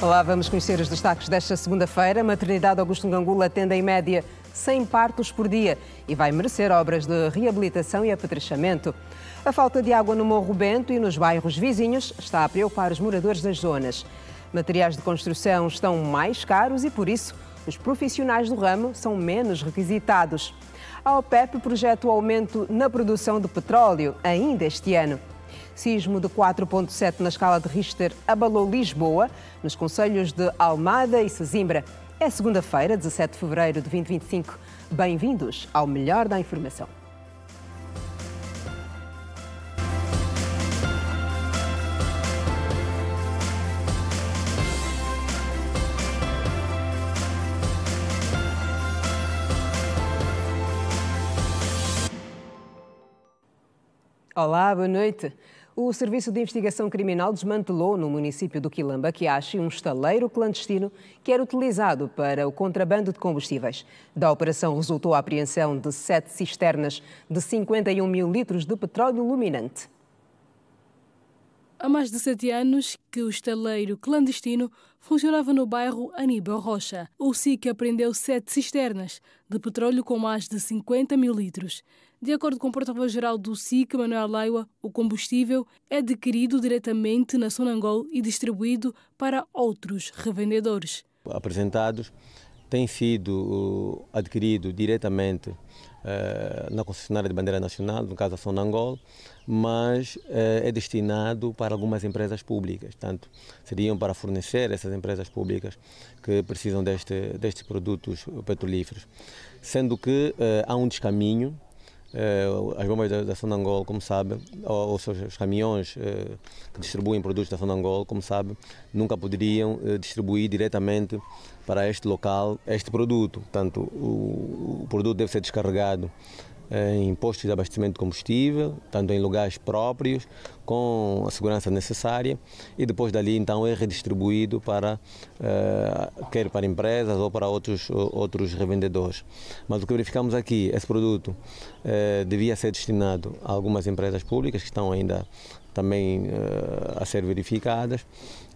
Olá, vamos conhecer os destaques desta segunda-feira. A maternidade Augusto Ngangula atende em média 100 partos por dia e vai merecer obras de reabilitação e apetrechamento. A falta de água no Morro Bento e nos bairros vizinhos está a preocupar os moradores das zonas. Materiais de construção estão mais caros e, por isso, os profissionais do ramo são menos requisitados. A OPEP projeta o aumento na produção de petróleo ainda este ano. Sismo de 4,7 na escala de Richter abalou Lisboa, nos concelhos de Almada e Sesimbra. É segunda-feira, 17 de fevereiro de 2025. Bem-vindos ao Melhor da Informação. Olá, boa noite. O Serviço de Investigação Criminal desmantelou no município do Quilamba-Quiache um estaleiro clandestino que era utilizado para o contrabando de combustíveis. Da operação resultou a apreensão de 7 cisternas de 51 mil litros de petróleo luminante. Há mais de 7 anos que o estaleiro clandestino funcionava no bairro Aníbal Rocha. O SIC apreendeu 7 cisternas de petróleo com mais de 50 mil litros. De acordo com o porta-voz-geral do SIC, Manuel Laiwa, o combustível é adquirido diretamente na Sonangol e distribuído para outros revendedores. Apresentados têm sido adquiridos diretamente na concessionária de bandeira nacional, no caso a Sonangol, mas é destinado para algumas empresas públicas, portanto, seriam para fornecer essas empresas públicas que precisam destes produtos petrolíferos. Sendo que há um descaminho. As bombas da Sonangol, como sabe, ou os caminhões que distribuem produtos da Sonangol, como sabe, nunca poderiam distribuir diretamente para este local este produto. Portanto, o produto deve ser descarregado em postos de abastecimento de combustível, tanto em lugares próprios, com a segurança necessária, e depois dali então é redistribuído para, quer para empresas ou para outros revendedores. Mas o que verificamos aqui, esse produto devia ser destinado a algumas empresas públicas que estão ainda também a ser verificadas,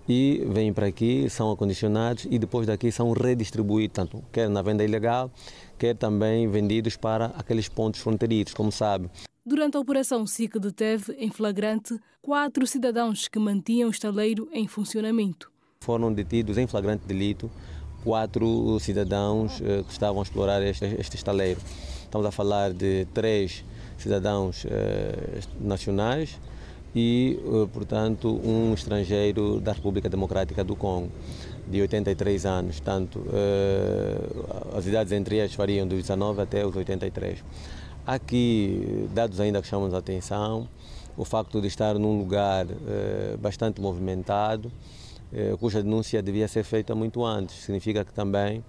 e vêm para aqui, são acondicionados e depois daqui são redistribuídos, tanto quer na venda ilegal, quer também vendidos para aqueles pontos fronteiriços, como sabe. Durante a operação, o SIC deteve em flagrante 4 cidadãos que mantinham o estaleiro em funcionamento. Foram detidos em flagrante delito 4 cidadãos que estavam a explorar este estaleiro. Estamos a falar de 3 cidadãos nacionais e, portanto, um estrangeiro da República Democrática do Congo, de 83 anos. Portanto, as idades entre eles variam dos 19 até os 83. Aqui, dados ainda que chamam a atenção, o facto de estar num lugar bastante movimentado, cuja denúncia devia ser feita muito antes. Significa que também,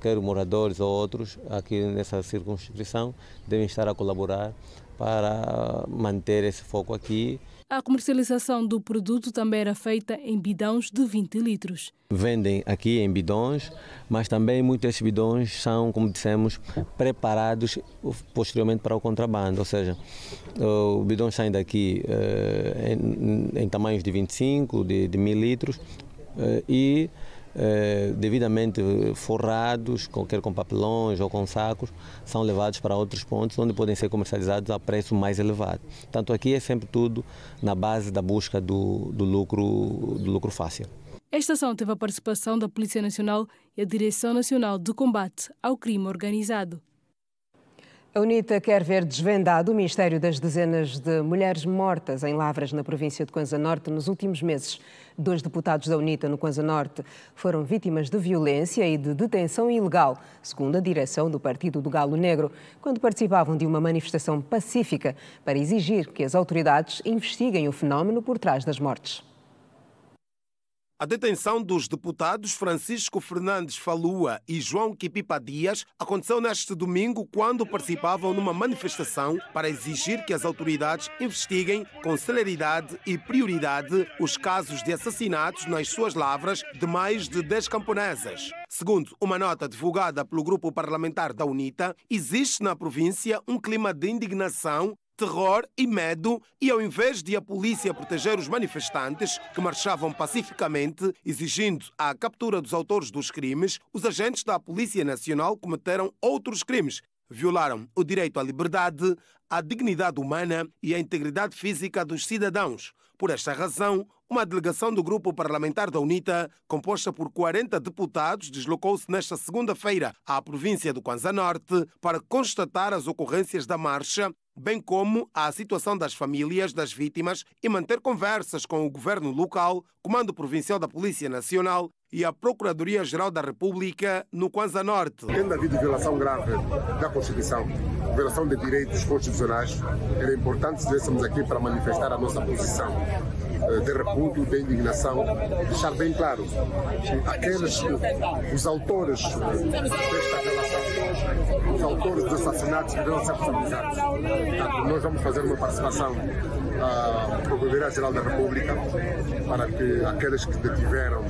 quer os moradores ou outros, aqui nessa circunscrição, devem estar a colaborar para manter esse foco aqui. A comercialização do produto também era feita em bidões de 20 litros. Vendem aqui em bidões, mas também muitos desses bidões são, como dissemos, preparados posteriormente para o contrabando. Ou seja, os bidões saem daqui em tamanhos de 25, de 1000 litros e devidamente forrados, quer com papelões ou com sacos, são levados para outros pontos onde podem ser comercializados a preço mais elevado. Tanto aqui é sempre tudo na base da busca do lucro fácil. Esta ação teve a participação da Polícia Nacional e a Direção Nacional de Combate ao Crime Organizado. A UNITA quer ver desvendado o mistério das dezenas de mulheres mortas em lavras na província de Kwanza Norte nos últimos meses. 2 deputados da UNITA no Kwanza Norte foram vítimas de violência e de detenção ilegal, segundo a direção do Partido do Galo Negro, quando participavam de uma manifestação pacífica para exigir que as autoridades investiguem o fenómeno por trás das mortes. A detenção dos deputados Francisco Fernandes Falua e João Quipipa Dias aconteceu neste domingo quando participavam numa manifestação para exigir que as autoridades investiguem com celeridade e prioridade os casos de assassinatos nas suas lavras de mais de 10 camponesas. Segundo uma nota divulgada pelo grupo parlamentar da UNITA, existe na província um clima de indignação terror e medo, e ao invés de a polícia proteger os manifestantes que marchavam pacificamente, exigindo a captura dos autores dos crimes, os agentes da Polícia Nacional cometeram outros crimes. Violaram o direito à liberdade, à dignidade humana e à integridade física dos cidadãos. Por esta razão, uma delegação do grupo parlamentar da UNITA, composta por 40 deputados, deslocou-se nesta segunda-feira à província do Kwanza Norte para constatar as ocorrências da marcha, bem como a situação das famílias das vítimas e manter conversas com o governo local, Comando Provincial da Polícia Nacional e a Procuradoria-Geral da República no Kwanza Norte. Tendo havido violação grave da Constituição, violação de direitos constitucionais, era importante que estivéssemos aqui para manifestar a nossa posição de repúdio, de indignação, deixar bem claro que os autores desta violação, os autores dos assassinatos deverão ser responsabilizados. Portanto, nós vamos fazer uma participação à Procuradoria-Geral da República para que aqueles que detiveram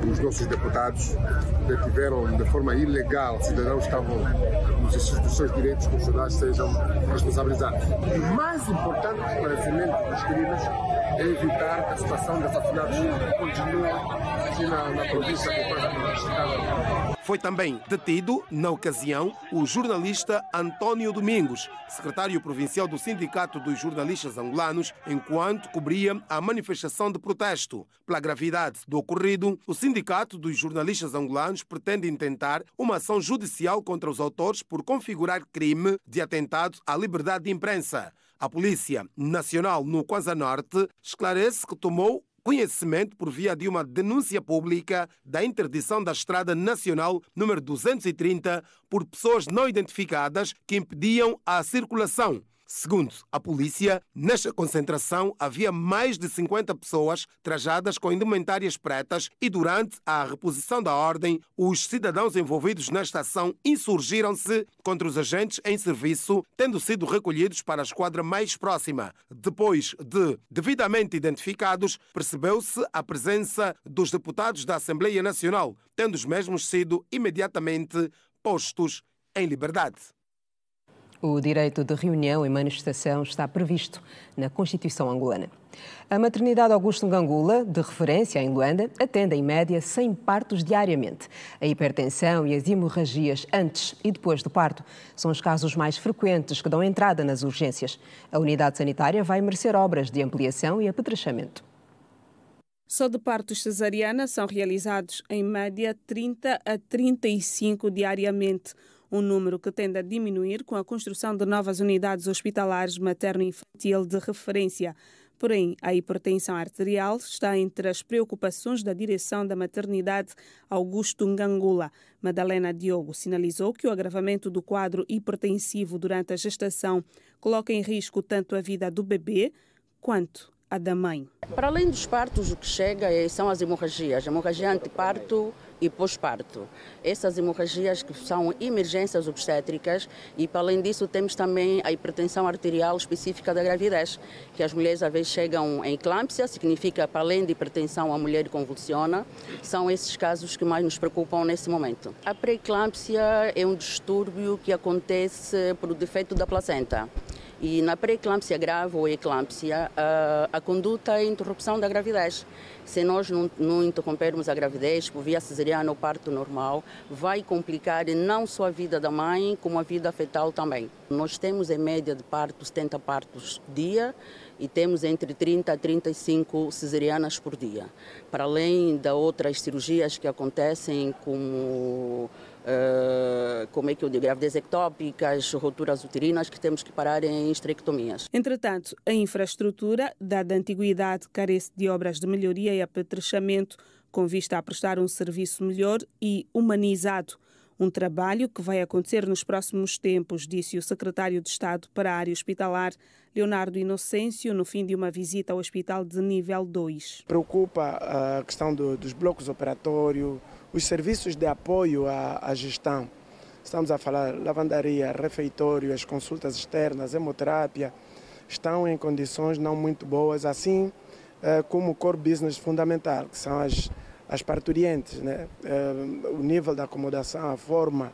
os nossos deputados, detiveram de forma ilegal cidadãos que estavam no exercício dos seus direitos constitucionais, sejam responsabilizados. O mais importante do esclarecimento dos crimes é evitar que a situação de assassinatos continue aqui na província do Kwanza Norte. Foi também detido, na ocasião, o jornalista António Domingos, secretário provincial do Sindicato dos Jornalistas Angolanos, enquanto cobria a manifestação de protesto. Pela gravidade do ocorrido, o Sindicato dos Jornalistas Angolanos pretende intentar uma ação judicial contra os autores por configurar crime de atentado à liberdade de imprensa. A Polícia Nacional no Kwanza Norte esclarece que tomou conhecimento por via de uma denúncia pública da interdição da Estrada Nacional número 230 por pessoas não identificadas que impediam a circulação. Segundo a polícia, nesta concentração havia mais de 50 pessoas trajadas com indumentárias pretas e durante a reposição da ordem, os cidadãos envolvidos nesta ação insurgiram-se contra os agentes em serviço, tendo sido recolhidos para a esquadra mais próxima. Depois de devidamente identificados, percebeu-se a presença dos deputados da Assembleia Nacional, tendo os mesmos sido imediatamente postos em liberdade. O direito de reunião e manifestação está previsto na Constituição angolana. A maternidade Augusto Ngangula, de referência em Luanda, atende em média 100 partos diariamente. A hipertensão e as hemorragias antes e depois do parto são os casos mais frequentes que dão entrada nas urgências. A unidade sanitária vai merecer obras de ampliação e apetrechamento. Só de partos cesariana são realizados em média 30 a 35 diariamente. Um número que tende a diminuir com a construção de novas unidades hospitalares materno-infantil de referência. Porém, a hipertensão arterial está entre as preocupações da direção da maternidade Augusto Ngangula. Madalena Diogo sinalizou que o agravamento do quadro hipertensivo durante a gestação coloca em risco tanto a vida do bebê quanto a da mãe. Para além dos partos, o que chega são as hemorragias, hemorragia anteparto e pós-parto. Essas hemorragias que são emergências obstétricas e, para além disso, temos também a hipertensão arterial específica da gravidez, que as mulheres às vezes chegam em eclâmpsia, significa, para além de hipertensão, a mulher convulsiona. São esses casos que mais nos preocupam nesse momento. A pré-eclâmpsia é um distúrbio que acontece por defeito da placenta. E na pré-eclâmpsia grave ou eclâmpsia, a conduta é a interrupção da gravidez. Se nós não interrompermos a gravidez por via cesariana ou parto normal, vai complicar não só a vida da mãe, como a vida fetal também. Nós temos em média de parto 70 partos dia e temos entre 30 a 35 cesarianas por dia. Para além de outras cirurgias que acontecem como gravidez ectópicas, rupturas uterinas, que temos que parar em histerectomias. Entretanto, a infraestrutura, dada a antiguidade, carece de obras de melhoria e apetrechamento, com vista a prestar um serviço melhor e humanizado. Um trabalho que vai acontecer nos próximos tempos, disse o secretário de Estado para a área hospitalar, Leonardo Inocêncio, no fim de uma visita ao hospital de nível 2. Preocupa a questão dos blocos operatórios, os serviços de apoio à gestão. Estamos a falar lavandaria, refeitório, as consultas externas, hemoterapia, estão em condições não muito boas, assim como o core business fundamental, que são as parturientes, né? O nível da acomodação, a forma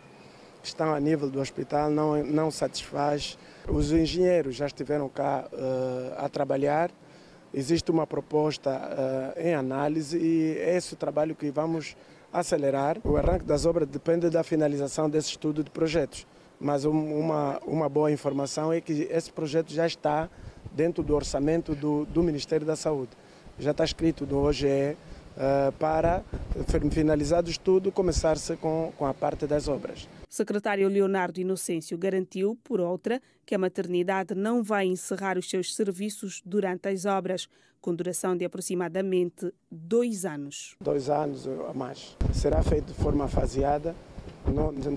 que estão a nível do hospital não satisfaz. Os engenheiros já estiveram cá a trabalhar. Existe uma proposta em análise e é esse o trabalho que vamos acelerar. O arranque das obras depende da finalização desse estudo de projetos. Mas uma boa informação é que esse projeto já está dentro do orçamento do Ministério da Saúde. Já está escrito no OGE para, finalizado o estudo, começar-se com a parte das obras. O secretário Leonardo Inocêncio garantiu, por outra, que a maternidade não vai encerrar os seus serviços durante as obras, com duração de aproximadamente 2 anos. 2 anos a mais. Será feito de forma faseada,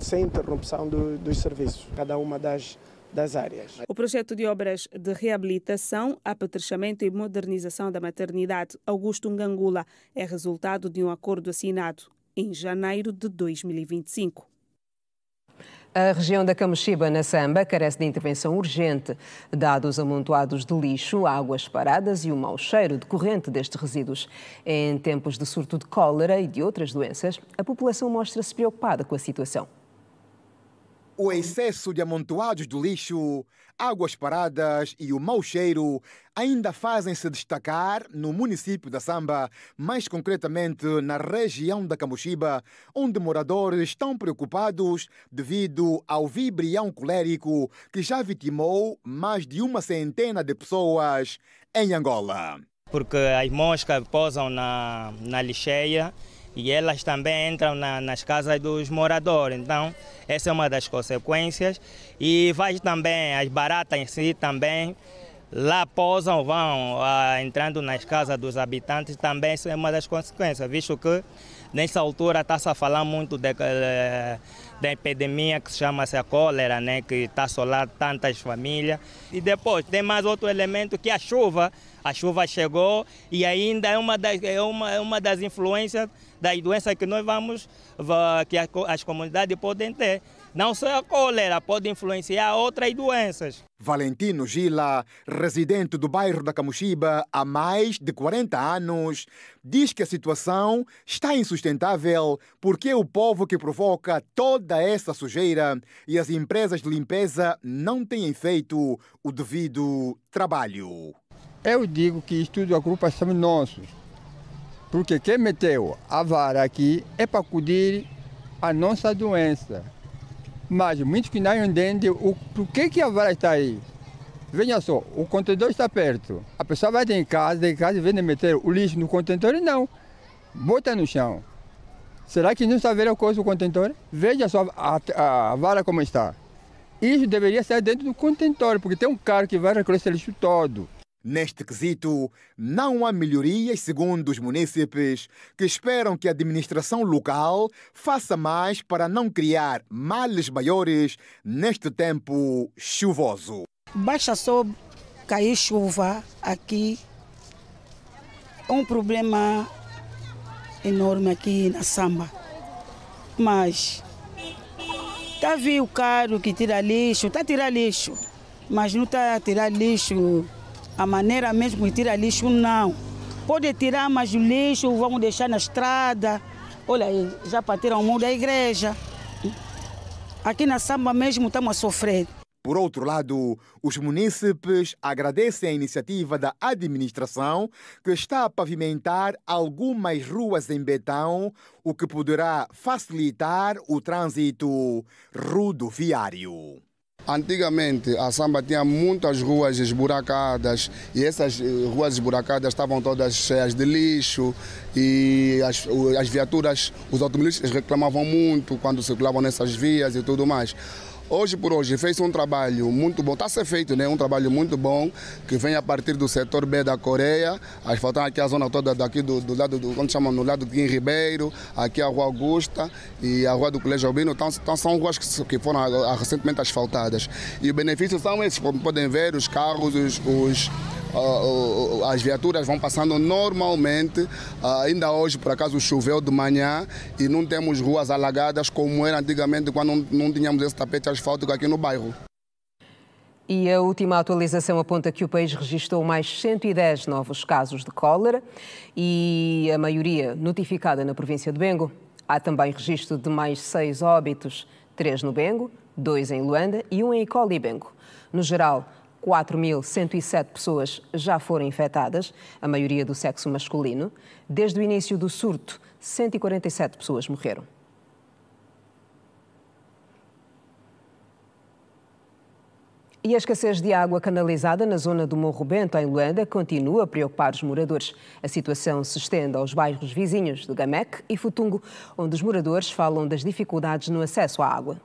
sem interrupção dos serviços, cada uma das áreas. O projeto de obras de reabilitação, apetrechamento e modernização da maternidade Augusto Ngangula é resultado de um acordo assinado em janeiro de 2025. A região da Camochiba, na Samba, carece de intervenção urgente, dados amontoados de lixo, águas paradas e o mau cheiro decorrente destes resíduos. Em tempos de surto de cólera e de outras doenças, a população mostra-se preocupada com a situação. O excesso de amontoados de lixo, águas paradas e o mau cheiro ainda fazem-se destacar no município da Samba, mais concretamente na região da Camochiba, onde moradores estão preocupados devido ao vibrião colérico que já vitimou mais de 100 de pessoas em Angola. Porque as moscas pousam na lixeira e elas também entram nas casas dos moradores. Então, essa é uma das consequências. E vai também, as baratas em si também, lá pousam, vão entrando nas casas dos habitantes, também isso é uma das consequências, visto que nessa altura está-se a falar muito da epidemia que se chama-se a cólera, né, que está assolando tantas famílias. E depois tem mais outro elemento que a chuva. A chuva chegou e ainda é uma das influências das doenças que nós que as comunidades podem ter. Não só a cólera, pode influenciar outras doenças. Valentino Gila, residente do bairro da Camochiba há mais de 40 anos, diz que a situação está insustentável porque é o povo que provoca toda essa sujeira e as empresas de limpeza não têm feito o devido trabalho. Eu digo que isso tudo a culpa somos nossos, porque quem meteu a vara aqui é para acudir a nossa doença. Mas muitos que não entendem por que a vara está aí. Veja só, o contentor está perto. A pessoa vai em casa e vem meter o lixo no contentor e não. Bota no chão. Será que não está vendo a coisa do contentor? Veja só a vara como está. Isso deveria ser dentro do contentor, porque tem um carro que vai recolher esse lixo todo. Neste quesito, não há melhorias, segundo os munícipes, que esperam que a administração local faça mais para não criar males maiores neste tempo chuvoso. Basta só cair chuva aqui, é um problema enorme aqui na Samba. Mas está a vir o carro que tira lixo, está a tirar lixo, mas não está a tirar lixo. A maneira mesmo que tira lixo, não. Pode tirar, mas o lixo vamos deixar na estrada. Olha aí, já partiram o muro da igreja. Aqui na Samba mesmo estamos a sofrer. Por outro lado, os munícipes agradecem a iniciativa da administração que está a pavimentar algumas ruas em betão, o que poderá facilitar o trânsito rodoviário. Antigamente, a Samba tinha muitas ruas esburacadas e essas ruas esburacadas estavam todas cheias de lixo e as viaturas, os automobilistas reclamavam muito quando circulavam nessas vias e tudo mais. Hoje por hoje fez um trabalho muito bom, está a ser feito, né? Um trabalho muito bom que vem a partir do setor B da Coreia, asfaltando aqui a zona toda daqui do lado como chamam, no lado de Guim Ribeiro, aqui a Rua Augusta e a Rua do Colégio Albino. Então são ruas que foram recentemente asfaltadas. E os benefícios são esses, como podem ver, os carros, as viaturas vão passando normalmente. Ainda hoje, por acaso, choveu de manhã e não temos ruas alagadas como era antigamente quando não tínhamos esse tapete asfáltico aqui no bairro. E a última atualização aponta que o país registrou mais 110 novos casos de cólera e a maioria notificada na província de Bengo. Há também registro de mais 6 óbitos, 3 no Bengo, 2 em Luanda e 1 em Icó e Bengo. No geral, 4.107 pessoas já foram infectadas, a maioria do sexo masculino. Desde o início do surto, 147 pessoas morreram. E a escassez de água canalizada na zona do Morro Bento, em Luanda, continua a preocupar os moradores. A situação se estende aos bairros vizinhos de Gamec e Futungo, onde os moradores falam das dificuldades no acesso à água.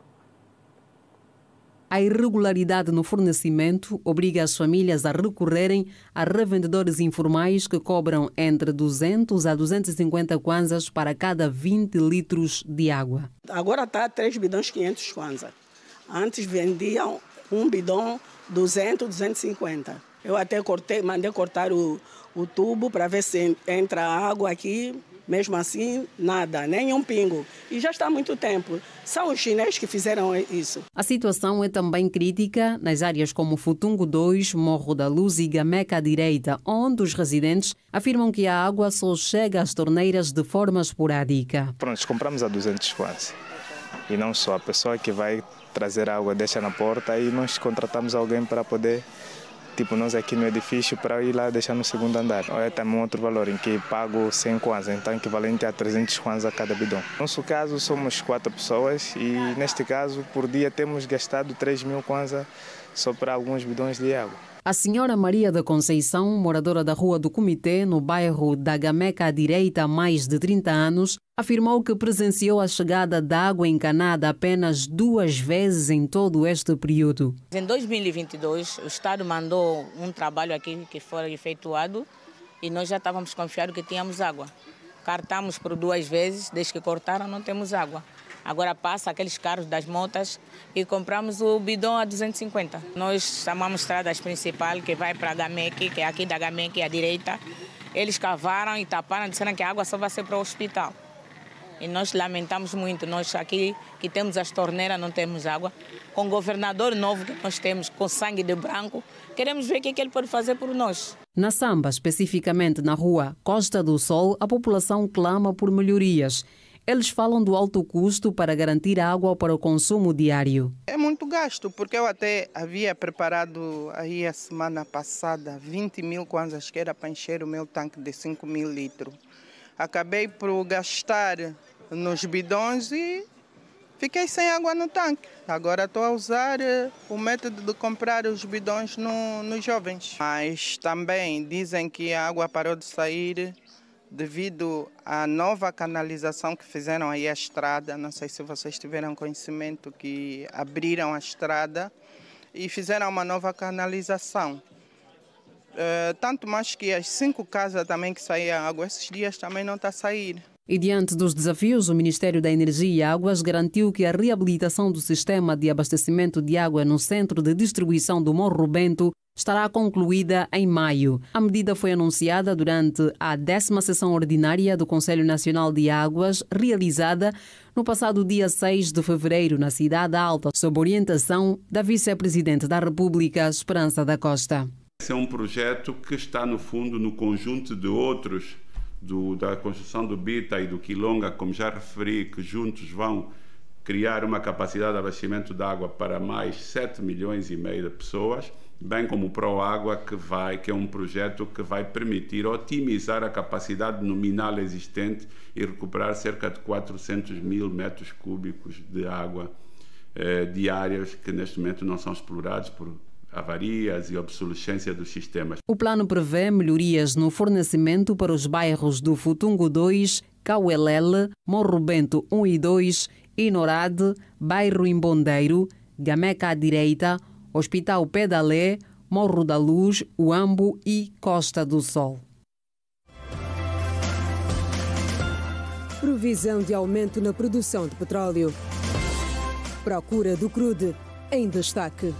A irregularidade no fornecimento obriga as famílias a recorrerem a revendedores informais que cobram entre 200 a 250 kwanzas para cada 20 litros de água. Agora está 3 bidões 500 kwanza. Antes vendiam um bidão 200, 250. Eu até mandei cortar o tubo para ver se entra água aqui. Mesmo assim, nada, nem um pingo. E já está há muito tempo. São os chineses que fizeram isso. A situação é também crítica nas áreas como Futungo 2, Morro da Luz e Gameca à direita, onde os residentes afirmam que a água só chega às torneiras de forma esporádica. Pronto, compramos a 200 kwanza. E não só, a pessoa que vai trazer água deixa na porta e nós contratamos alguém para poder... Tipo, nós aqui no edifício, para ir lá deixar no segundo andar. É também outro valor, em que pago 100 kwanza, então equivalente a 300 kwanza cada bidão. No nosso caso, somos 4 pessoas e, neste caso, por dia temos gastado 3.000 kwanza só para alguns bidões de água. A senhora Maria da Conceição, moradora da Rua do Comitê, no bairro da Gameca à direita há mais de 30 anos, afirmou que presenciou a chegada da água encanada apenas 2 vezes em todo este período. Em 2022, o Estado mandou um trabalho aqui que foi efetuado e nós já estávamos confiados que tínhamos água. Cartamos por 2 vezes, desde que cortaram não temos água. Agora passa aqueles carros das motas e compramos o bidão a 250. Nós chamamos estradas principal que vai para Gamec, que é aqui da Gamec à direita. Eles cavaram e taparam, disseram que a água só vai ser para o hospital. E nós lamentamos muito, nós aqui que temos as torneiras não temos água. Com o governador novo que nós temos, com sangue de branco, queremos ver o que ele pode fazer por nós. Na Samba, especificamente na rua Costa do Sol, a população clama por melhorias. Eles falam do alto custo para garantir água para o consumo diário. É muito gasto, porque eu até havia preparado aí a semana passada 20.000 kwanzas, que era para encher o meu tanque de 5.000 litros. Acabei por gastar nos bidões e fiquei sem água no tanque. Agora estou a usar o método de comprar os bidões nos jovens. Mas também dizem que a água parou de sair devido à nova canalização que fizeram aí a estrada. Não sei se vocês tiveram conhecimento que abriram a estrada e fizeram uma nova canalização. Tanto mais que as 5 casas também que saía água, esses dias também não está a sair. E diante dos desafios, o Ministério da Energia e Águas garantiu que a reabilitação do sistema de abastecimento de água no centro de distribuição do Morro Bento estará concluída em maio. A medida foi anunciada durante a 10ª sessão ordinária do Conselho Nacional de Águas, realizada no passado dia 6 de fevereiro, na Cidade Alta, sob orientação da Vice-Presidente da República, Esperança da Costa. Esse é um projeto que está, no fundo, no conjunto de outros da construção do Bita e do Quilonga, como já referi, que juntos vão criar uma capacidade de abastecimento de água para mais 7,5 milhões de pessoas, bem como o ProÁgua, que é um projeto que vai permitir otimizar a capacidade nominal existente e recuperar cerca de 400.000 metros cúbicos de água diários que neste momento não são explorados por avarias e obsolescência dos sistemas. O plano prevê melhorias no fornecimento para os bairros do Futungo 2, Cauelele, Morro Bento 1 e 2, Inorade, Bairro Imbondeiro, Gameca à direita, Hospital Pedalé, Morro da Luz, Uambo e Costa do Sol. Previsão de aumento na produção de petróleo. Procura do crude em destaque.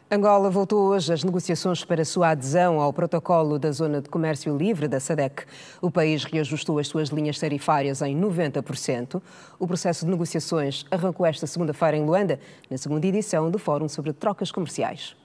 Angola voltou hoje às negociações para a sua adesão ao protocolo da Zona de Comércio Livre da SADC. O país reajustou as suas linhas tarifárias em 90%. O processo de negociações arrancou esta segunda-feira em Luanda, na segunda edição do Fórum sobre Trocas Comerciais.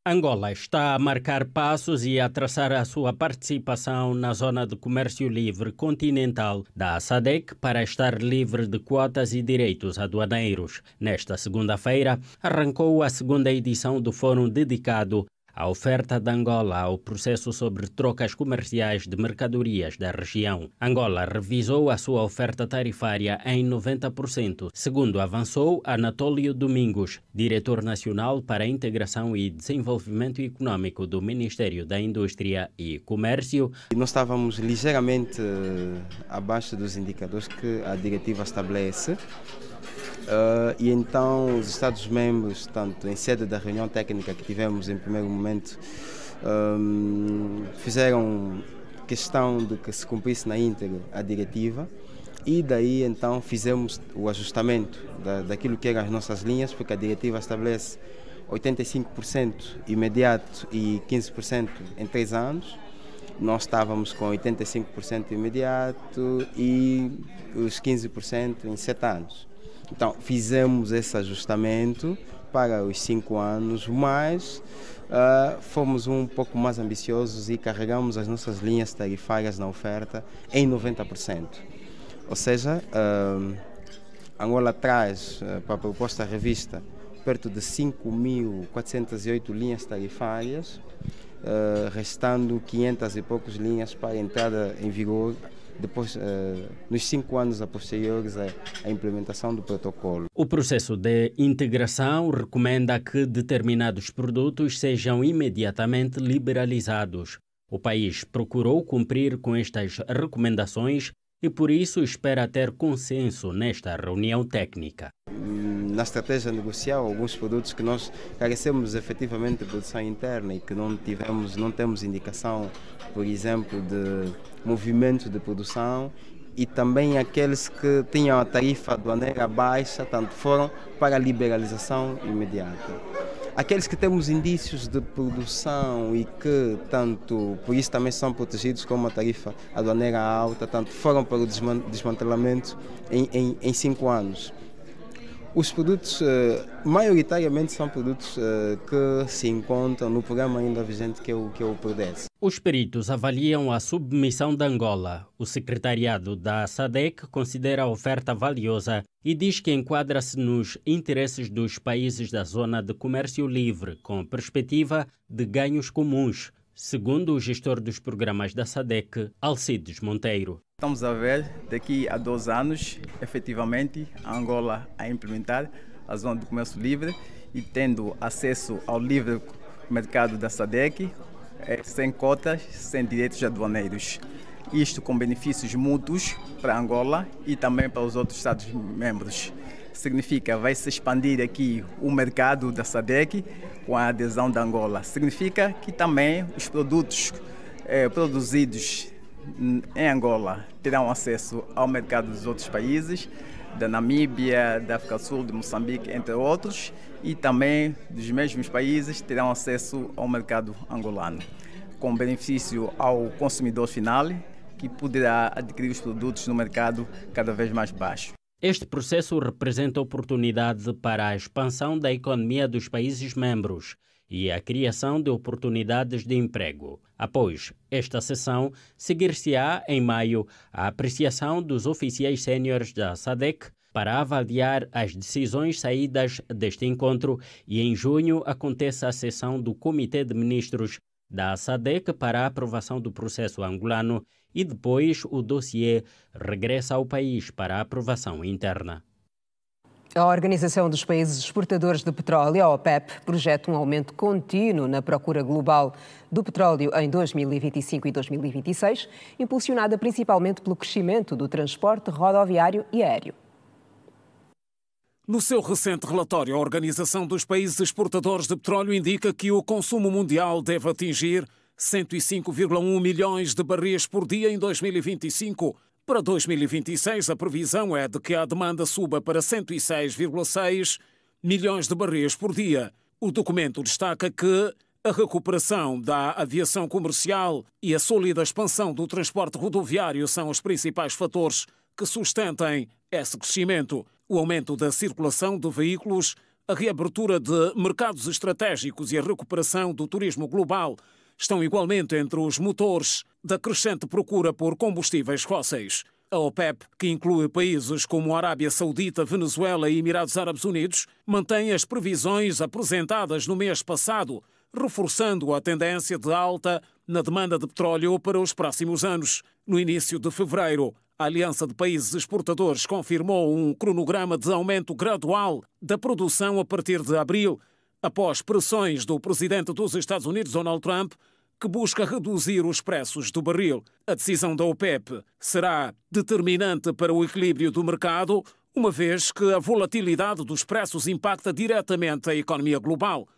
Angola está a marcar passos e a traçar a sua participação na Zona de Comércio Livre Continental da SADC para estar livre de quotas e direitos aduaneiros. Nesta segunda-feira, arrancou a segunda edição do fórum dedicado à oferta de Angola ao processo sobre trocas comerciais de mercadorias da região. Angola revisou a sua oferta tarifária em 90%, segundo avançou Anatólio Domingos, diretor nacional para a Integração e Desenvolvimento Econômico do Ministério da Indústria e Comércio. Nós estávamos ligeiramente abaixo dos indicadores que a diretiva estabelece. E então os Estados-membros, tanto em sede da reunião técnica que tivemos em primeiro momento, fizeram questão de que se cumprisse na íntegra a diretiva e daí então fizemos o ajustamento daquilo que eram as nossas linhas, porque a diretiva estabelece 85% imediato e 15% em 3 anos. Nós estávamos com 85% imediato e os 15% em 7 anos. Então, fizemos esse ajustamento para os 5 anos, mas fomos um pouco mais ambiciosos e carregamos as nossas linhas tarifárias na oferta em 90%. Ou seja, Angola traz para a proposta revista perto de 5.408 linhas tarifárias, restando 500 e poucos linhas para a entrada em vigor depois, nos 5 anos a posteriores à implementação do protocolo. O processo de integração recomenda que determinados produtos sejam imediatamente liberalizados. O país procurou cumprir com estas recomendações e, por isso, espera ter consenso nesta reunião técnica. Na estratégia negocial, alguns produtos que nós carecemos efetivamente de produção interna e que não temos indicação, por exemplo, de movimento de produção, e também aqueles que tinham a tarifa aduaneira baixa, tanto foram para a liberalização imediata. Aqueles que temos indícios de produção e que, tanto por isso também são protegidos com uma tarifa aduaneira alta, tanto foram para o desmantelamento em 5 anos. Os produtos, maioritariamente, são produtos que se encontram no programa ainda vigente que é o PRODES. Os peritos avaliam a submissão de Angola. O secretariado da SADC considera a oferta valiosa e diz que enquadra-se nos interesses dos países da Zona de Comércio Livre, com perspectiva de ganhos comuns, segundo o gestor dos programas da SADC, Alcides Monteiro. Estamos a ver, daqui a 2 anos, efetivamente, a Angola a implementar a Zona de Comércio Livre e tendo acesso ao livre mercado da SADC, sem cotas, sem direitos aduaneiros. Isto com benefícios mútuos para Angola e também para os outros Estados-membros. Significa que vai se expandir aqui o mercado da SADC com a adesão da Angola. Significa que também os produtos produzidos em Angola terão acesso ao mercado dos outros países, da Namíbia, da África do Sul, de Moçambique, entre outros, e também dos mesmos países terão acesso ao mercado angolano, com benefício ao consumidor final, que poderá adquirir os produtos no mercado cada vez mais baixo. Este processo representa oportunidade para a expansão da economia dos países membros e a criação de oportunidades de emprego. Após esta sessão, seguir-se-á em maio a apreciação dos oficiais séniores da SADC para avaliar as decisões saídas deste encontro e em junho aconteça a sessão do Comitê de Ministros da SADC para a aprovação do processo angolano e depois o dossiê regressa ao país para a aprovação interna. A Organização dos Países Exportadores de Petróleo, a OPEP, projeta um aumento contínuo na procura global do petróleo em 2025 e 2026, impulsionada principalmente pelo crescimento do transporte rodoviário e aéreo. No seu recente relatório, a Organização dos Países Exportadores de Petróleo indica que o consumo mundial deve atingir 105,1 milhões de barris por dia em 2025. Para 2026, a previsão é de que a demanda suba para 106,6 milhões de barris por dia. O documento destaca que a recuperação da aviação comercial e a sólida expansão do transporte rodoviário são os principais fatores que sustentem esse crescimento. O aumento da circulação de veículos a reabertura de mercados estratégicos e a recuperação do turismo global estão igualmente entre os motores da crescente procura por combustíveis fósseis. A OPEP, que inclui países como a Arábia Saudita, Venezuela e Emirados Árabes Unidos, mantém as previsões apresentadas no mês passado, reforçando a tendência de alta na demanda de petróleo para os próximos anos. No início de fevereiro, a Aliança de Países Exportadores confirmou um cronograma de aumento gradual da produção a partir de abril, após pressões do presidente dos Estados Unidos, Donald Trump, que busca reduzir os preços do barril. A decisão da OPEP será determinante para o equilíbrio do mercado, uma vez que a volatilidade dos preços impacta diretamente a economia global.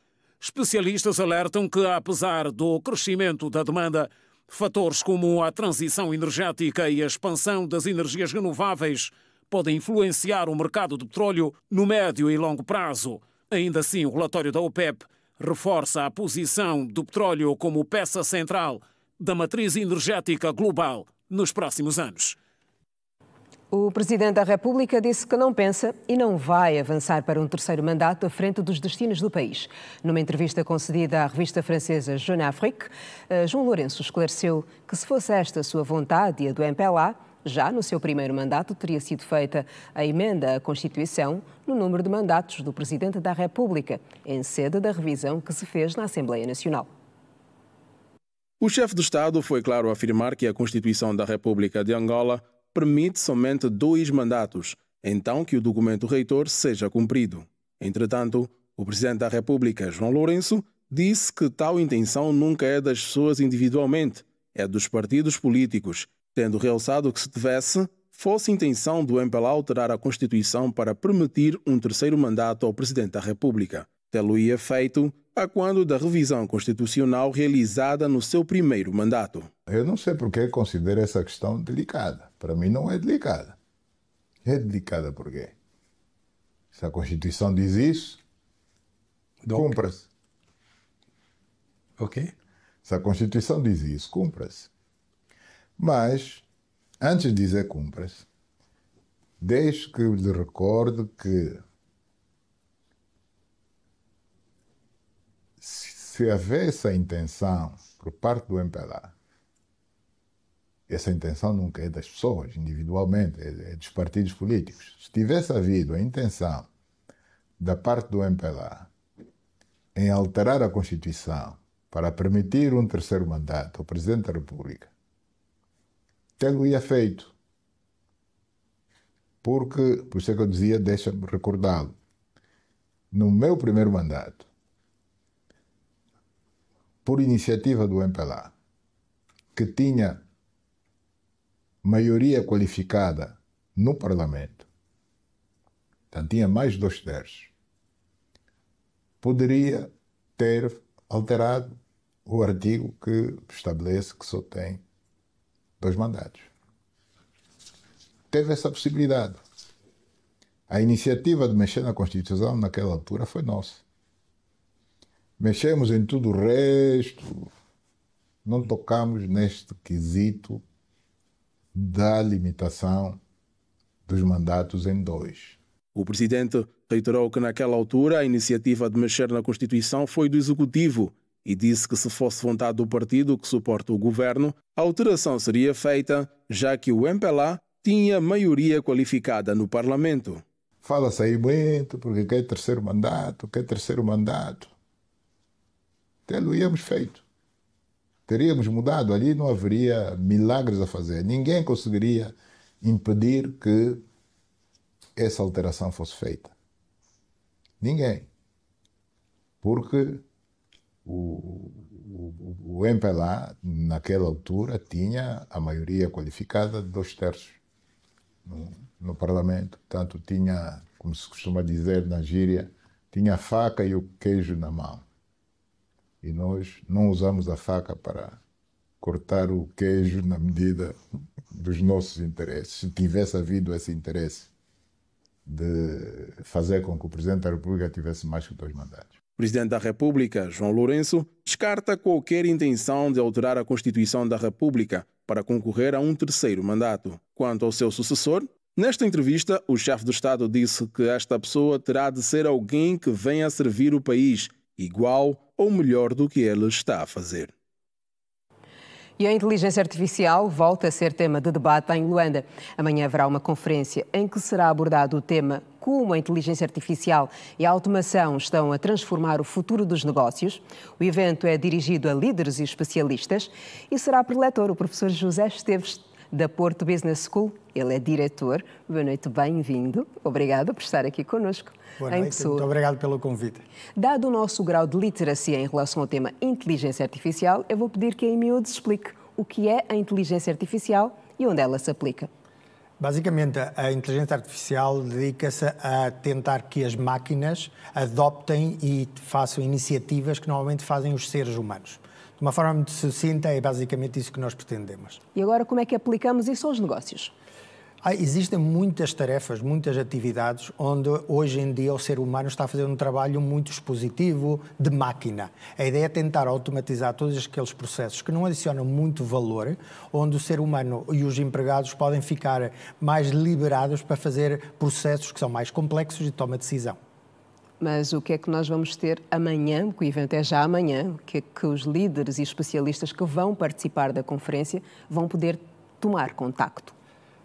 Especialistas alertam que, apesar do crescimento da demanda, fatores como a transição energética e a expansão das energias renováveis podem influenciar o mercado de petróleo no médio e longo prazo. Ainda assim, o relatório da OPEP reforça a posição do petróleo como peça central da matriz energética global nos próximos anos. O Presidente da República disse que não pensa e não vai avançar para um terceiro mandato à frente dos destinos do país. Numa entrevista concedida à revista francesa Jeune Afrique, João Lourenço esclareceu que, se fosse esta a sua vontade e a do MPLA, já no seu primeiro mandato teria sido feita a emenda à Constituição no número de mandatos do Presidente da República, em sede da revisão que se fez na Assembleia Nacional. O chefe de Estado foi claro a afirmar que a Constituição da República de Angola permite somente 2 mandatos, então que o documento reitor seja cumprido. Entretanto, o Presidente da República, João Lourenço, disse que tal intenção nunca é das pessoas individualmente, é dos partidos políticos, tendo realçado que, se tivesse, fosse intenção do MPLA alterar a Constituição para permitir um terceiro mandato ao Presidente da República. Tê-lo-ia feito a quando da revisão constitucional realizada no seu primeiro mandato. Eu não sei porque considero essa questão delicada. Para mim não é delicada. É delicada por quê? Se a Constituição diz isso, cumpra-se. Ok? Se a Constituição diz isso, cumpra-se. Mas, antes de dizer cumpra-se, deixe que eu lhe recorde que se haver essa intenção por parte do MPLA, essa intenção nunca é das pessoas individualmente, é dos partidos políticos. Se tivesse havido a intenção da parte do MPLA em alterar a Constituição para permitir um terceiro mandato ao Presidente da República, tê-lo-ia feito. Porque, por isso é que eu dizia, deixa-me recordá-lo. No meu primeiro mandato, por iniciativa do MPLA, que tinha maioria qualificada no Parlamento, então tinha mais de 2/3, poderia ter alterado o artigo que estabelece que só tem 2 mandatos. Teve essa possibilidade. A iniciativa de mexer na Constituição naquela altura foi nossa. Mexemos em tudo o resto, não tocamos neste quesito da limitação dos mandatos em 2. O Presidente reiterou que naquela altura a iniciativa de mexer na Constituição foi do Executivo e disse que, se fosse vontade do partido que suporta o governo, a alteração seria feita, já que o MPLA tinha maioria qualificada no Parlamento. Fala-se aí muito, porque quer terceiro mandato. Tê-lo-íamos feito. Teríamos mudado, ali não haveria milagres a fazer. Ninguém conseguiria impedir que essa alteração fosse feita. Ninguém. Porque o MPLA, naquela altura, tinha a maioria qualificada de 2/3 no Parlamento. Portanto, tinha, como se costuma dizer na gíria, tinha a faca e o queijo na mão. E nós não usamos a faca para cortar o queijo na medida dos nossos interesses. Se tivesse havido esse interesse de fazer com que o Presidente da República tivesse mais que 2 mandatos. O Presidente da República, João Lourenço, descarta qualquer intenção de alterar a Constituição da República para concorrer a um terceiro mandato. Quanto ao seu sucessor, Nesta entrevista, o chefe do Estado disse que esta pessoa terá de ser alguém que venha a servir o país, igual ou melhor do que ele está a fazer. E a inteligência artificial volta a ser tema de debate em Luanda. Amanhã haverá uma conferência em que será abordado o tema como a inteligência artificial e a automação estão a transformar o futuro dos negócios. O evento é dirigido a líderes e especialistas e será preletor o professor José Esteves, da Porto Business School. Ele é diretor. Boa noite, bem-vindo. Obrigada por estar aqui connosco. Boa noite, muito obrigado pelo convite. Dado o nosso grau de literacia em relação ao tema inteligência artificial, eu vou pedir que em miúdos explique o que é a inteligência artificial e onde ela se aplica. Basicamente, a inteligência artificial dedica-se a tentar que as máquinas adoptem e façam iniciativas que normalmente fazem os seres humanos. De uma forma muito sucinta, é basicamente isso que nós pretendemos. E agora, como é que aplicamos isso aos negócios? Existem muitas tarefas, muitas atividades onde hoje em dia o ser humano está a fazer um trabalho muito expositivo de máquina. A ideia é tentar automatizar todos aqueles processos que não adicionam muito valor, onde o ser humano e os empregados podem ficar mais liberados para fazer processos que são mais complexos e de toma de decisão. Mas o que é que nós vamos ter amanhã, porque o evento é já amanhã, o que é que os líderes e especialistas que vão participar da conferência vão poder tomar contacto?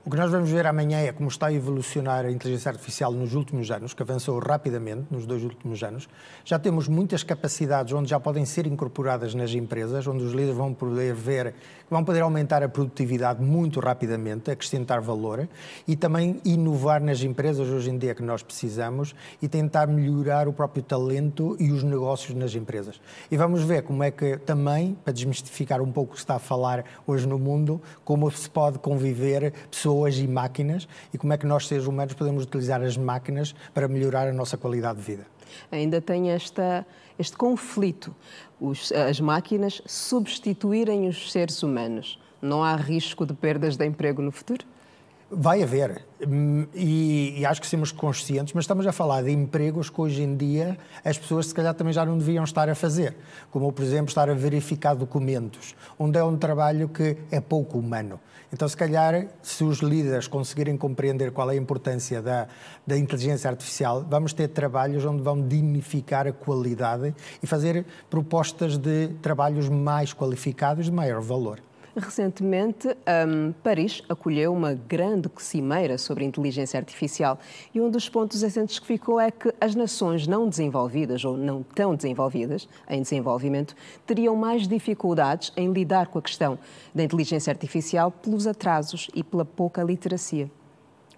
O que nós vamos ver amanhã é como está a evolucionar a inteligência artificial nos últimos anos, que avançou rapidamente nos 2 últimos anos. Já temos muitas capacidades onde já podem ser incorporadas nas empresas, onde os líderes vão poder ver, vão poder aumentar a produtividade muito rapidamente, acrescentar valor e também inovar nas empresas hoje em dia que nós precisamos e tentar melhorar o próprio talento e os negócios nas empresas. E vamos ver como é que também, para desmistificar um pouco o que se está a falar hoje no mundo, como se pode conviver pessoas e máquinas e como é que nós, seres humanos, podemos utilizar as máquinas para melhorar a nossa qualidade de vida. Ainda tem este conflito, as máquinas substituírem os seres humanos. Não há risco de perdas de emprego no futuro? Vai haver, e acho que somos conscientes, mas estamos a falar de empregos que hoje em dia as pessoas se calhar também já não deviam estar a fazer, como por exemplo estar a verificar documentos, onde é um trabalho que é pouco humano. Então se calhar, se os líderes conseguirem compreender qual é a importância da inteligência artificial, vamos ter trabalhos onde vão dignificar a qualidade e fazer propostas de trabalhos mais qualificados de maior valor. Recentemente, Paris acolheu uma grande cimeira sobre inteligência artificial e um dos pontos assentes que ficou é que as nações não desenvolvidas ou não tão desenvolvidas, em desenvolvimento, teriam mais dificuldades em lidar com a questão da inteligência artificial pelos atrasos e pela pouca literacia.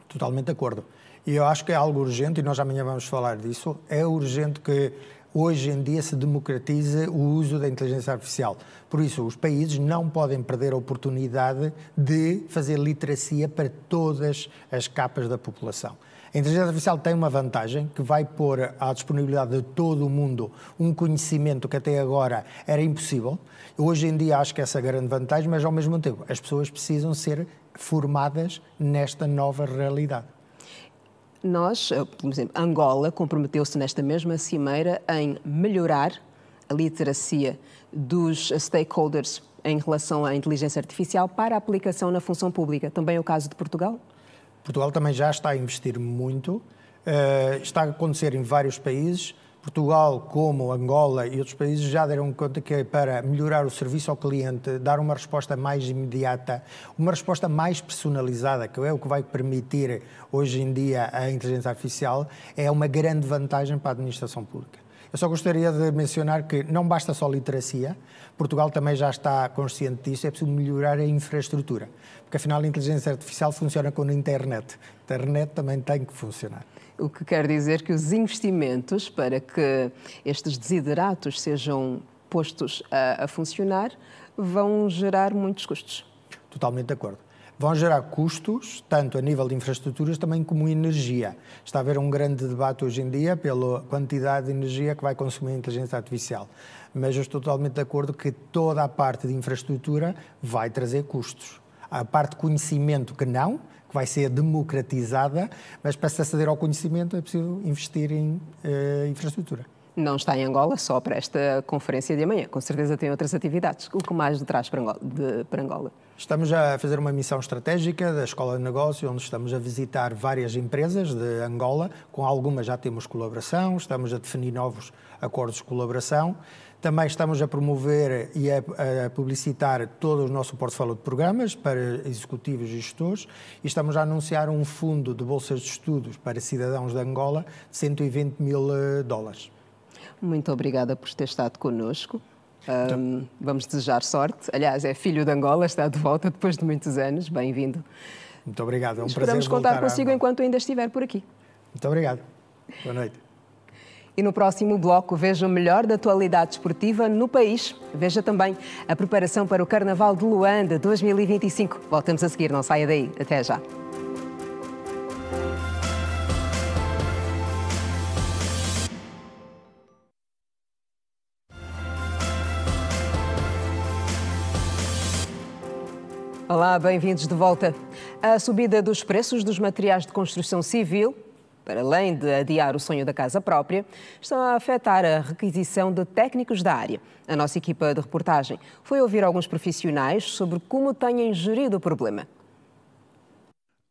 Totalmente de acordo. E eu acho que é algo urgente, e nós amanhã vamos falar disso, é urgente que hoje em dia se democratize o uso da inteligência artificial. Por isso, os países não podem perder a oportunidade de fazer literacia para todas as capas da população. A inteligência artificial tem uma vantagem que vai pôr à disponibilidade de todo o mundo um conhecimento que até agora era impossível. Hoje em dia acho que essa é a grande vantagem, mas ao mesmo tempo as pessoas precisam ser formadas nesta nova realidade. Nós, por exemplo, Angola comprometeu-se nesta mesma cimeira em melhorar a literacia dos stakeholders em relação à inteligência artificial para a aplicação na função pública. Também é o caso de Portugal? Portugal também já está a investir muito, está a acontecer em vários países. Portugal, como Angola e outros países, já deram conta que para melhorar o serviço ao cliente, dar uma resposta mais imediata, uma resposta mais personalizada, que é o que vai permitir hoje em dia a inteligência artificial, é uma grande vantagem para a administração pública. Eu só gostaria de mencionar que não basta só literacia, Portugal também já está consciente disso, é preciso melhorar a infraestrutura, porque afinal a inteligência artificial funciona com a internet. A internet também tem que funcionar. O que quer dizer que os investimentos para que estes desideratos sejam postos a funcionar vão gerar muitos custos. Totalmente de acordo. Vão gerar custos, tanto a nível de infraestruturas também como energia. Está a haver um grande debate hoje em dia pela quantidade de energia que vai consumir a inteligência artificial. Mas eu estou totalmente de acordo que toda a parte de infraestrutura vai trazer custos. A parte de conhecimento que vai ser democratizada, mas para se aceder ao conhecimento é preciso investir em infraestrutura. Não está em Angola só para esta conferência de amanhã. Com certeza tem outras atividades. O que mais lhe traz para Angola? Estamos a fazer uma missão estratégica da Escola de Negócio, onde estamos a visitar várias empresas de Angola. Com algumas já temos colaboração, estamos a definir novos acordos de colaboração. Também estamos a promover e a publicitar todo o nosso portfólio de programas para executivos e gestores e estamos a anunciar um fundo de bolsas de estudos para cidadãos de Angola de $120 mil. Muito obrigada por ter estado connosco. Vamos desejar sorte. Aliás, é filho de Angola, está de volta depois de muitos anos. Bem-vindo. Muito obrigado. É um prazer. Esperamos contar consigo enquanto ainda estiver por aqui. Muito obrigado. Boa noite. E no próximo bloco veja o melhor da atualidade esportiva no país. Veja também a preparação para o Carnaval de Luanda 2025. Voltamos a seguir, não saia daí. Até já. Olá, bem-vindos de volta. A subida dos preços dos materiais de construção civil, para além de adiar o sonho da casa própria, estão a afetar a requisição de técnicos da área. A nossa equipa de reportagem foi ouvir alguns profissionais sobre como têm gerido o problema.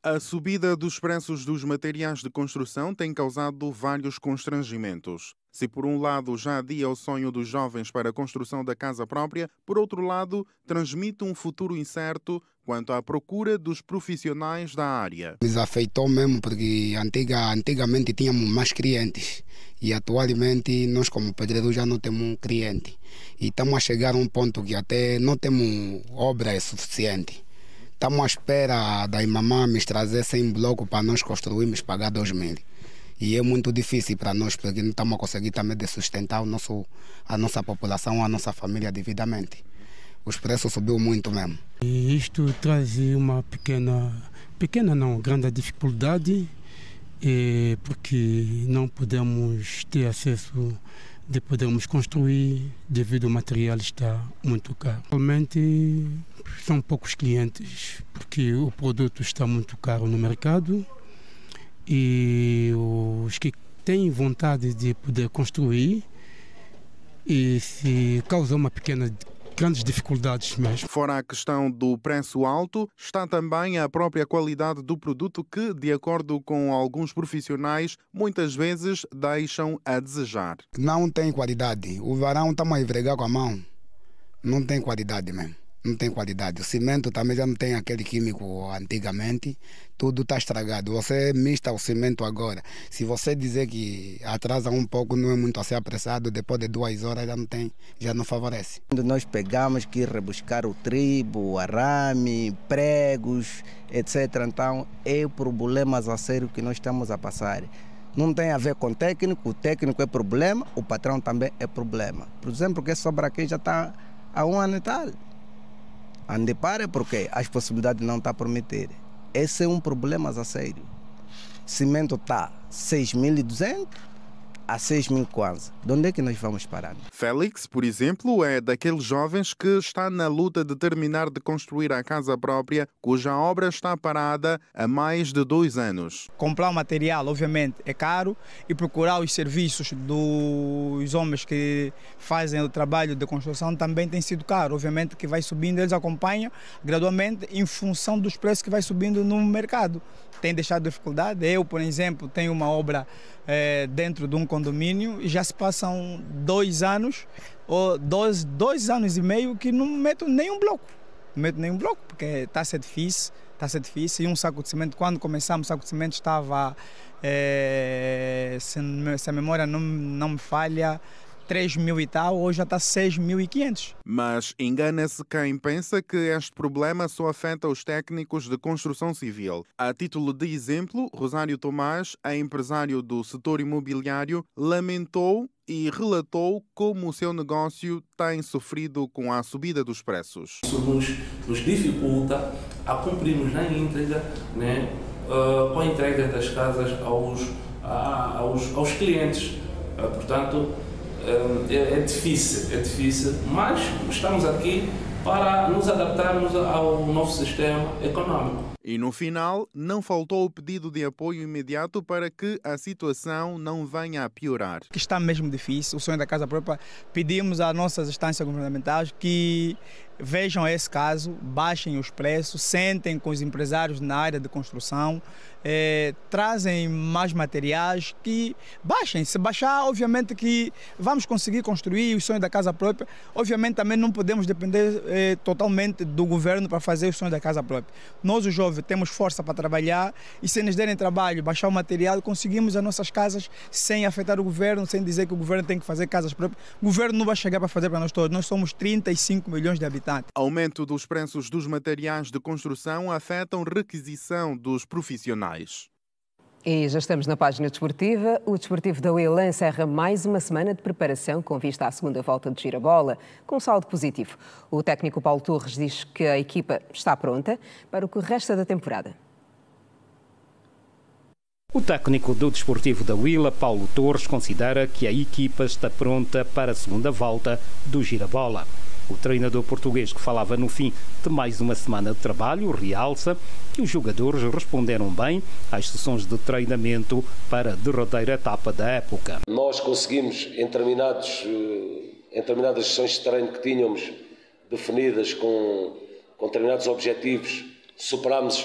A subida dos preços dos materiais de construção tem causado vários constrangimentos. Se por um lado já adia o sonho dos jovens para a construção da casa própria, por outro lado transmite um futuro incerto quanto à procura dos profissionais da área. Nos afetou mesmo porque antigamente tínhamos mais clientes e atualmente nós como pedreiros já não temos cliente. E estamos a chegar a um ponto que até não temos obra suficiente. Estamos à espera da Imamã nos trazer 100 blocos para nós construirmos, pagar 2 mil. E é muito difícil para nós, porque não estamos a conseguir também de sustentar a nossa população, a nossa família devidamente. Os preços subiu muito mesmo. E isto traz uma grande dificuldade, porque não podemos ter acesso de podermos construir devido ao material estar muito caro. Realmente são poucos clientes, porque o produto está muito caro no mercado e os que têm vontade de poder construir e se causa grandes dificuldades mesmo. Fora a questão do preço alto, está também a própria qualidade do produto que, de acordo com alguns profissionais, muitas vezes deixam a desejar. Não tem qualidade. O varão está a esfregar com a mão. Não tem qualidade mesmo. Não tem qualidade. O cimento também já não tem aquele químico antigamente. Tudo está estragado. Você mista o cimento agora. Se você dizer que atrasa um pouco, não é muito assim apressado, depois de 2 horas já não favorece. Quando nós pegamos que rebuscar o tribo, arame, pregos, etc. Então, é problemas a sério que nós estamos a passar. Não tem a ver com o técnico é problema, o patrão também é problema. Por exemplo, que sobra aqui já está há 1 ano e tal. Ande para porque as possibilidades não estão a permitir. Esse é um problema a sério. Cimento está 6.200 a 6.000 kwanza. De onde é que nós vamos parar? Félix, por exemplo, é daqueles jovens que está na luta de terminar de construir a casa própria, cuja obra está parada há mais de 2 anos. Comprar o material, obviamente, é caro e procurar os serviços dos homens que fazem o trabalho de construção também tem sido caro. Obviamente que vai subindo, eles acompanham gradualmente em função dos preços que vai subindo no mercado. Tem deixado dificuldade. Eu, por exemplo, tenho uma obra dentro de um condomínio e já se passam 2 anos ou 2 anos e meio que não meto nenhum bloco. Não meto nenhum bloco porque está a ser difícil. E um saco de cimento, quando começamos, o saco de cimento estava, se a memória não me falha, 3.000 e tal, hoje já está 6.500. Mas engana-se quem pensa que este problema só afeta os técnicos de construção civil. A título de exemplo, Rosário Tomás, a empresário do setor imobiliário, lamentou e relatou como o seu negócio tem sofrido com a subida dos preços. Isso nos dificulta a cumprirmos na íntegra, né, com a entrega das casas aos clientes. Portanto, é difícil, mas estamos aqui para nos adaptarmos ao novo sistema econômico. E no final, não faltou o pedido de apoio imediato para que a situação não venha a piorar. Que está mesmo difícil, o sonho da casa própria. Pedimos às nossas instâncias governamentais que vejam esse caso, baixem os preços, sentem com os empresários na área de construção, trazem mais materiais, que baixem. Se baixar, obviamente que vamos conseguir construir o sonho da casa própria. Obviamente também não podemos depender totalmente do governo para fazer o sonho da casa própria. Nós, os jovens, temos força para trabalhar e se nos derem trabalho, baixar o material, conseguimos as nossas casas sem afetar o governo, sem dizer que o governo tem que fazer casas próprias. O governo não vai chegar para fazer para nós todos. Nós somos 35 milhões de habitantes. Aumento dos preços dos materiais de construção afetam requisição dos profissionais. E já estamos na página desportiva. O Desportivo da Willa encerra mais uma semana de preparação com vista à segunda volta de Girabola, com saldo positivo. O técnico Paulo Torres diz que a equipa está pronta para o que resta da temporada. O técnico do Desportivo da Willa, Paulo Torres, considera que a equipa está pronta para a segunda volta do Girabola. O treinador português, que falava no fim de mais uma semana de trabalho, realça que os jogadores responderam bem às sessões de treinamento para a derradeira etapa da época. Nós conseguimos, em determinadas sessões de treino que tínhamos definidas com determinados objetivos, superámos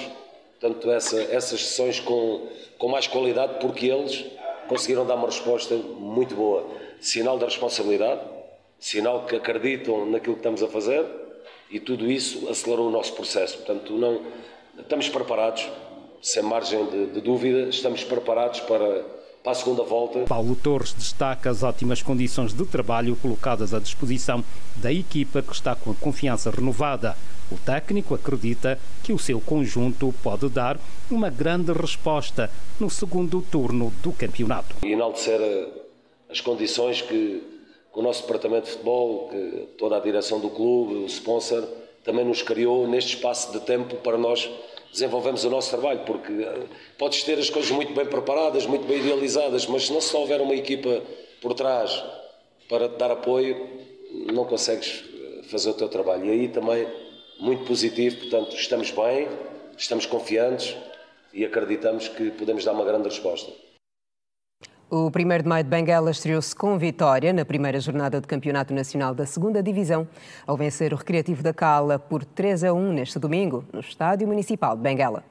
portanto, essas sessões com mais qualidade, porque eles conseguiram dar uma resposta muito boa. Sinal da responsabilidade, sinal que acreditam naquilo que estamos a fazer, e tudo isso acelerou o nosso processo. Portanto, estamos preparados, sem margem de dúvida, estamos preparados para a segunda volta. Paulo Torres destaca as ótimas condições de trabalho colocadas à disposição da equipa, que está com a confiança renovada. O técnico acredita que o seu conjunto pode dar uma grande resposta no segundo turno do campeonato. E enaltecer as condições que o nosso departamento de futebol, que toda a direção do clube, o sponsor, também nos criou neste espaço de tempo para nós desenvolvermos o nosso trabalho, porque podes ter as coisas muito bem preparadas, muito bem idealizadas, mas se não houver uma equipa por trás para te dar apoio, não consegues fazer o teu trabalho. E aí também muito positivo, portanto estamos bem, estamos confiantes e acreditamos que podemos dar uma grande resposta. O 1º de Maio de Benguela estreou-se com vitória na primeira jornada do Campeonato Nacional da 2ª Divisão, ao vencer o Recreativo da Cala por 3-1 neste domingo, no Estádio Municipal de Benguela.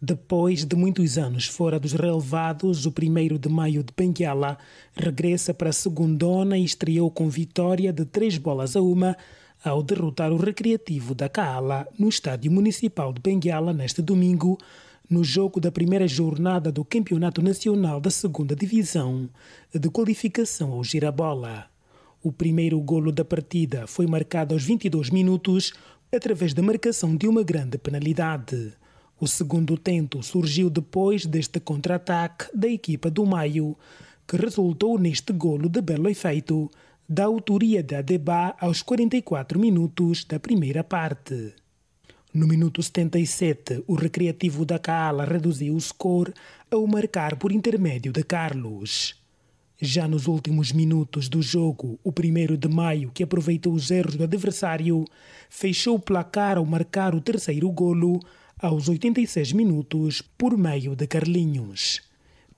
Depois de muitos anos fora dos relevados, o 1º de Maio de Benguela regressa para a segundona e estreou com vitória de 3-1 ao derrotar o Recreativo da Cala no Estádio Municipal de Benguela neste domingo, no jogo da primeira jornada do Campeonato Nacional da 2ª Divisão de qualificação ao Girabola. O primeiro golo da partida foi marcado aos 22 minutos através da marcação de uma grande penalidade. O segundo tento surgiu depois deste contra-ataque da equipa do Maio, que resultou neste golo de belo efeito, da autoria de Adeba aos 44 minutos da primeira parte. No minuto 77, o Recreativo da Cala reduziu o score ao marcar por intermédio de Carlos. Já nos últimos minutos do jogo, o 1º de Maio, que aproveitou os erros do adversário, fechou o placar ao marcar o terceiro golo aos 86 minutos por meio de Carlinhos.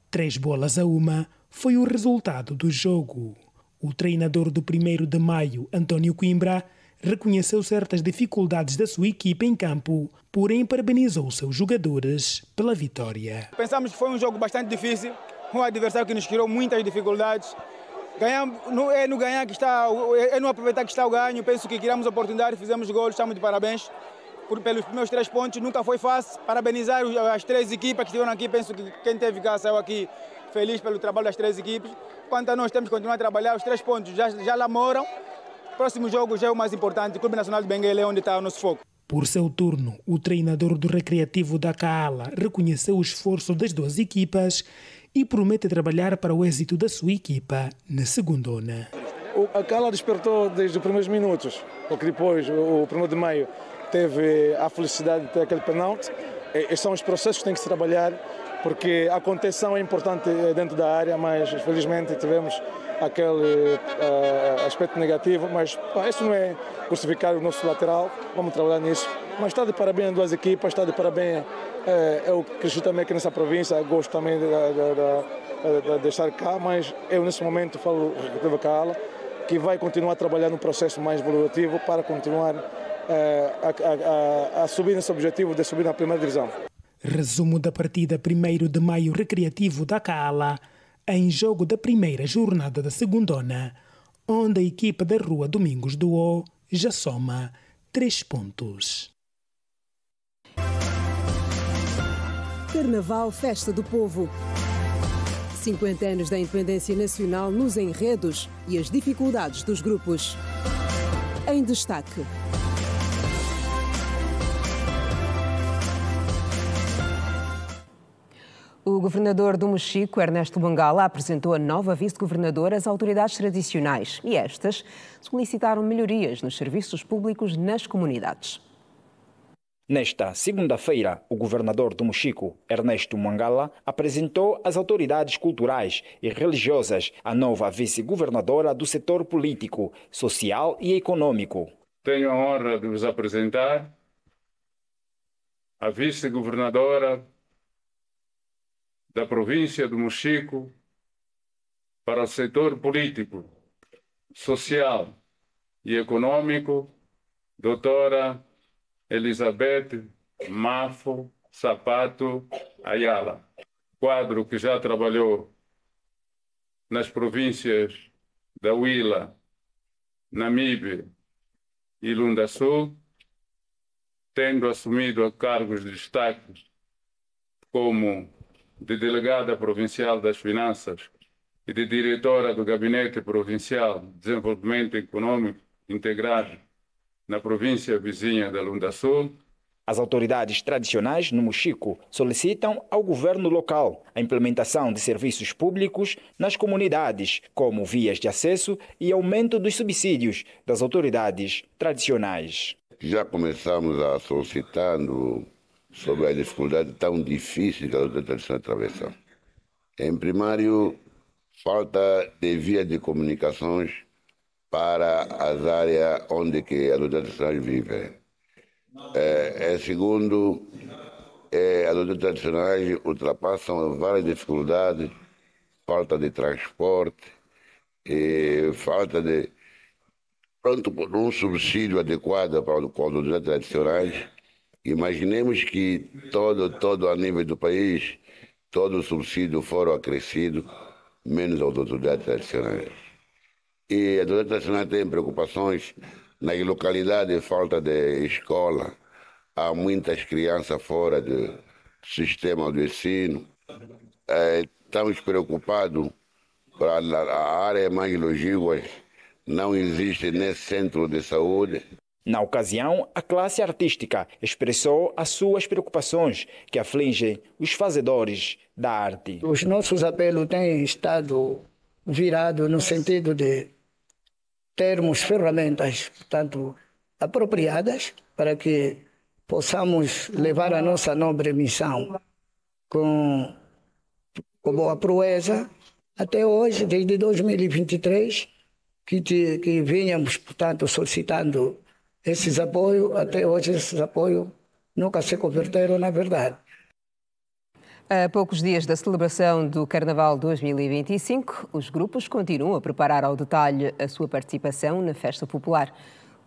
3-1 foi o resultado do jogo. O treinador do 1º de Maio, António Coimbra, reconheceu certas dificuldades da sua equipa em campo, porém parabenizou seus jogadores pela vitória. Pensamos que foi um jogo bastante difícil, um adversário que nos criou muitas dificuldades. Ganhamos, é no ganhar que está, é no aproveitar que está o ganho. Penso que criamos a oportunidade, fizemos gols, estamos de parabéns pelos primeiros 3 pontos. Nunca foi fácil. Parabenizar as 3 equipas que estiveram aqui. Penso que quem teve cá saiu aqui feliz pelo trabalho das 3 equipes. Quanto a nós, temos que continuar a trabalhar. Os 3 pontos já lá moram. Próximo jogo já é o mais importante. O Clube Nacional de Benguela é onde está o nosso foco. Por seu turno, o treinador do Recreativo da Cala reconheceu o esforço das 2 equipas e promete trabalhar para o êxito da sua equipa na segundona. A Cala despertou desde os primeiros minutos, porque depois o 1º de Maio teve a felicidade de ter aquele penalti. Estes são os processos que têm que se trabalhar, porque a contenção é importante dentro da área, mas infelizmente tivemos aquele aspecto negativo, mas isso não é crucificar o nosso lateral, vamos trabalhar nisso. Mas está de parabéns as duas equipas, está de parabéns, eu cresci também aqui nessa província, gosto também de estar cá, mas eu nesse momento falo com a Kaala, que vai continuar a trabalhar num processo mais evolutivo para continuar a subir nesse objetivo de subir na primeira divisão. Resumo da partida 1º de maio recreativo da Kaala, em jogo da primeira jornada da segundona, onde a equipa da Rua Domingos do O já soma 3 pontos. Carnaval, festa do povo. 50 anos da independência nacional nos enredos e as dificuldades dos grupos. Em destaque. O governador do Mochico, Ernesto Mangala, apresentou a nova vice-governadora às autoridades tradicionais e estas solicitaram melhorias nos serviços públicos nas comunidades. Nesta segunda-feira, o governador do Mochico, Ernesto Mangala, apresentou às autoridades culturais e religiosas a nova vice-governadora do setor político, social e econômico. Tenho a honra de vos apresentar a vice-governadora da província do Mochico para o setor político, social e econômico, doutora Elizabeth Mafo Sapato Ayala, quadro que já trabalhou nas províncias da Huila, Namibe e Lunda Sul, tendo assumido cargos de destaque como de delegada provincial das Finanças e de diretora do Gabinete Provincial de Desenvolvimento Econômico Integrado na província vizinha da Lunda Sul. As autoridades tradicionais no Mochico solicitam ao governo local a implementação de serviços públicos nas comunidades, como vias de acesso e aumento dos subsídios das autoridades tradicionais. Já começamos a solicitando sobre a dificuldade tão difícil que a autoridade tradicional atravessa. Em primário, falta de via de comunicações para as áreas onde que as autoridades tradicionais vivem. Segundo, as autoridades tradicionais ultrapassam várias dificuldades, falta de transporte, falta de um subsídio adequado para as autoridades tradicionais. Imaginemos que todo a nível do país, todo o subsídio for acrescido, menos as autoridades tradicionais. E as autoridades tradicionais têm preocupações nas localidades, falta de escola, há muitas crianças fora do sistema de ensino. Estamos preocupados para a área mais longínqua, não existe nem centro de saúde. Na ocasião, a classe artística expressou as suas preocupações que afligem os fazedores da arte. Os nossos apelos têm estado virados no sentido de termos ferramentas, portanto, apropriadas para que possamos levar a nossa nobre missão com boa proeza. Até hoje, desde 2023, que vinhamos, portanto, solicitando esses apoios, até hoje esses apoios nunca se converteram na verdade. A poucos dias da celebração do Carnaval 2025, os grupos continuam a preparar ao detalhe a sua participação na festa popular.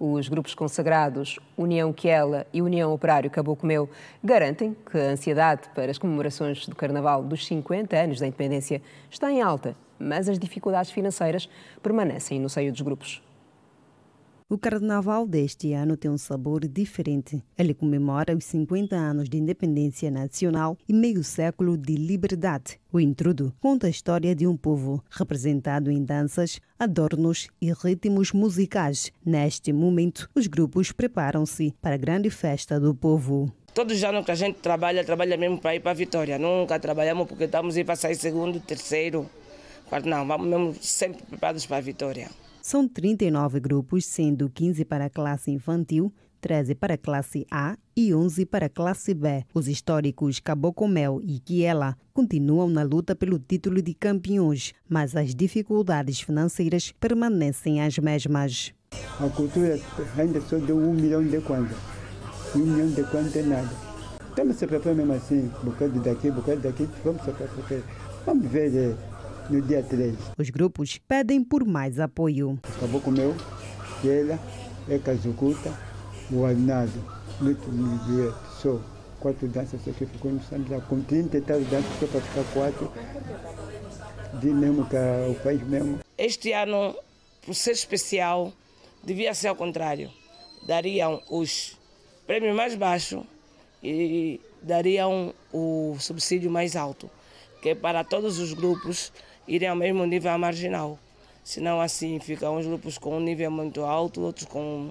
Os grupos consagrados União Quiela e União Operário Caboclo garantem que a ansiedade para as comemorações do Carnaval dos 50 anos da independência está em alta, mas as dificuldades financeiras permanecem no seio dos grupos. O Carnaval deste ano tem um sabor diferente. Ele comemora os 50 anos de independência nacional e meio século de liberdade. O intrudo conta a história de um povo, representado em danças, adornos e ritmos musicais. Neste momento, os grupos preparam-se para a grande festa do povo. Todos os anos que a gente trabalha mesmo para ir para a vitória. Nunca trabalhamos porque estamos aí para sair segundo, terceiro. Não, vamos mesmo sempre preparados para a vitória. São 39 grupos, sendo 15 para a classe infantil, 13 para a classe A e 11 para a classe B. Os históricos Cabocomel e Quiela continuam na luta pelo título de campeões, mas as dificuldades financeiras permanecem as mesmas. A cultura ainda só deu 1 milhão de contas. 1 milhão de contas é nada. Estamos a preparar mesmo assim, bocado daqui, vamos a preparar. Vamos ver no dia 3. Os grupos pedem por mais apoio. Cabocomel, Quiela, Cazucuta, o Arnado, no dia só 4 danças só que ficou no Sandra, com 30 e tal danças só para ficar 4. De mesmo que o país mesmo. Este ano, por ser especial, devia ser ao contrário. Dariam os prêmios mais baixos e dariam o subsídio mais alto, que é para todos os grupos irem ao mesmo nível marginal. Senão assim ficam os grupos com um nível muito alto, outros com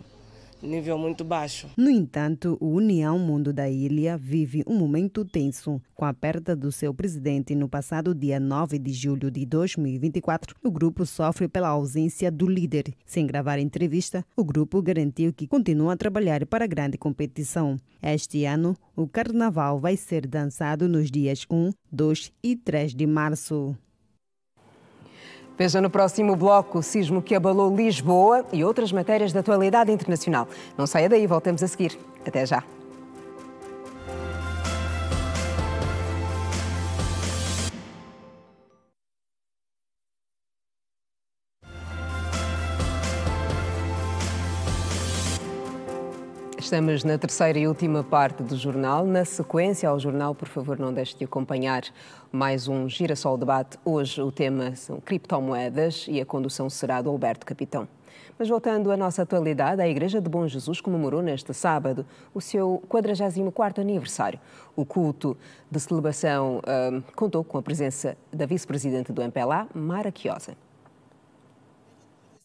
um nível muito baixo. No entanto, o União Mundo da Ilha vive um momento tenso. Com a perda do seu presidente no passado dia 9 de julho de 2024, o grupo sofre pela ausência do líder. Sem gravar entrevista, o grupo garantiu que continua a trabalhar para a grande competição. Este ano, o carnaval vai ser dançado nos dias 1, 2 e 3 de março. Veja no próximo bloco o sismo que abalou Lisboa e outras matérias de atualidade internacional. Não saia daí, voltamos a seguir. Até já. Estamos na terceira e última parte do jornal. Na sequência ao jornal, por favor, não deixe de acompanhar mais um Girassol Debate. Hoje o tema são criptomoedas e a condução será do Alberto Capitão. Mas voltando à nossa atualidade, a Igreja de Bom Jesus comemorou neste sábado o seu 44º aniversário. O culto de celebração contou com a presença da vice-presidente do MPLA, Mara Chiosa.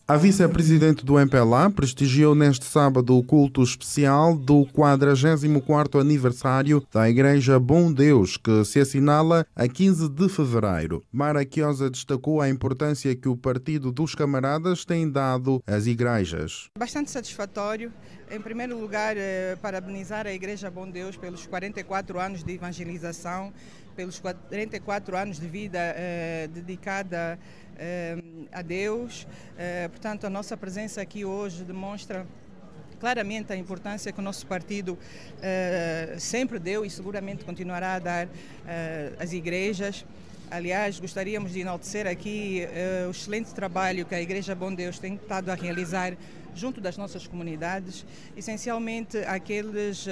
A vice-presidente do MPLA prestigiou neste sábado o culto especial do 44º aniversário da Igreja Bom Deus, que se assinala a 15 de fevereiro. Mara Chiosa destacou a importância que o Partido dos Camaradas tem dado às igrejas. Bastante satisfatório. Em primeiro lugar, parabenizar a Igreja Bom Deus pelos 44 anos de evangelização, pelos 44 anos de vida dedicada a Deus. Portanto, a nossa presença aqui hoje demonstra claramente a importância que o nosso partido sempre deu e seguramente continuará a dar às igrejas. Aliás, gostaríamos de enaltecer aqui o excelente trabalho que a Igreja Bom Deus tem estado a realizar junto das nossas comunidades, essencialmente aqueles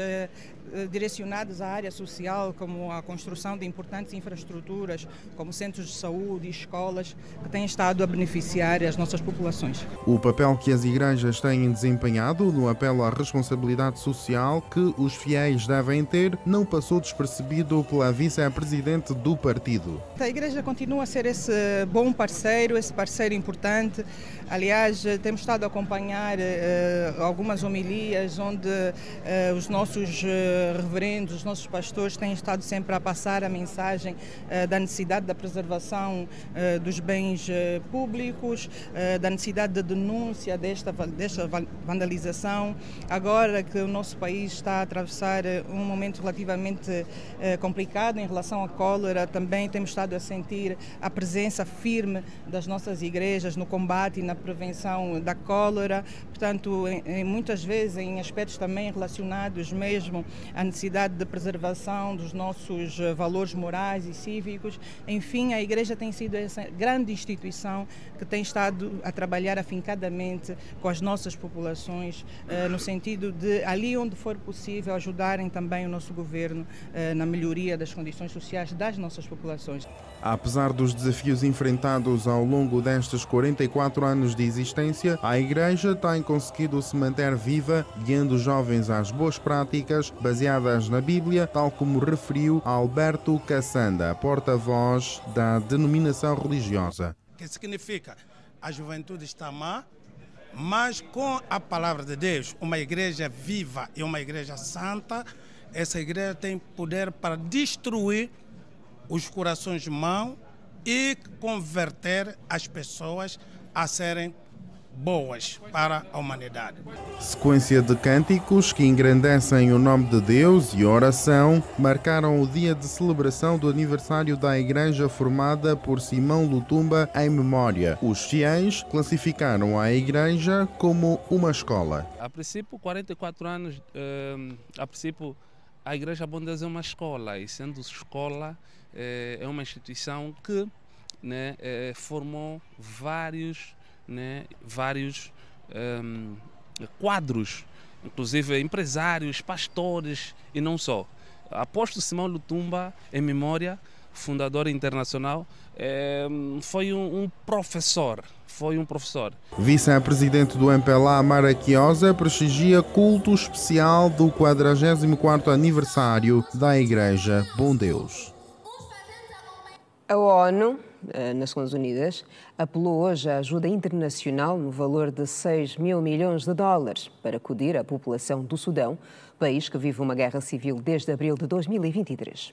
direcionados à área social, como a construção de importantes infraestruturas, como centros de saúde e escolas, que têm estado a beneficiar as nossas populações. O papel que as igrejas têm desempenhado no apelo à responsabilidade social que os fiéis devem ter não passou despercebido pela vice-presidente do partido. A igreja continua a ser esse bom parceiro, esse parceiro importante. Aliás, temos estado a acompanhar algumas homilias onde os nossos reverendos, os nossos pastores têm estado sempre a passar a mensagem da necessidade da preservação dos bens públicos, da necessidade de denúncia desta vandalização. Agora que o nosso país está a atravessar um momento relativamente complicado em relação à cólera, também temos estado a sentir a presença firme das nossas igrejas no combate e na prevenção da cólera. Portanto, muitas vezes em aspectos também relacionados mesmo à necessidade de preservação dos nossos valores morais e cívicos. Enfim, a Igreja tem sido essa grande instituição que tem estado a trabalhar afincadamente com as nossas populações, no sentido de, ali onde for possível, ajudarem também o nosso governo na melhoria das condições sociais das nossas populações. Apesar dos desafios enfrentados ao longo destes 44 anos de existência, a Igreja tem conseguido se manter viva, guiando os jovens às boas práticas baseadas na Bíblia, tal como referiu Alberto Cassanda, porta-voz da denominação religiosa. Que significa a juventude está má, mas com a palavra de Deus, uma igreja viva e uma igreja santa, essa igreja tem poder para destruir os corações maus e converter as pessoas a serem boas para a humanidade. Sequência de cânticos que engrandecem o nome de Deus e oração marcaram o dia de celebração do aniversário da igreja formada por Simão Lutumba em memória. Os fiéis classificaram a igreja como uma escola. A princípio, 44 anos, a Igreja Bom Deus é uma escola, e sendo escola, é uma instituição que, né, formou vários quadros, inclusive empresários, pastores e não só. Apóstolo Simão Lutumba, em memória, fundador internacional, foi um professor. Vice-presidente do MPLA, Mara Quiosa, prestigia culto especial do 44º aniversário da Igreja Bom Deus. A ONU, Nações Unidas, apelou hoje à ajuda internacional no valor de 6 mil milhões de dólares para acudir à população do Sudão, país que vive uma guerra civil desde abril de 2023.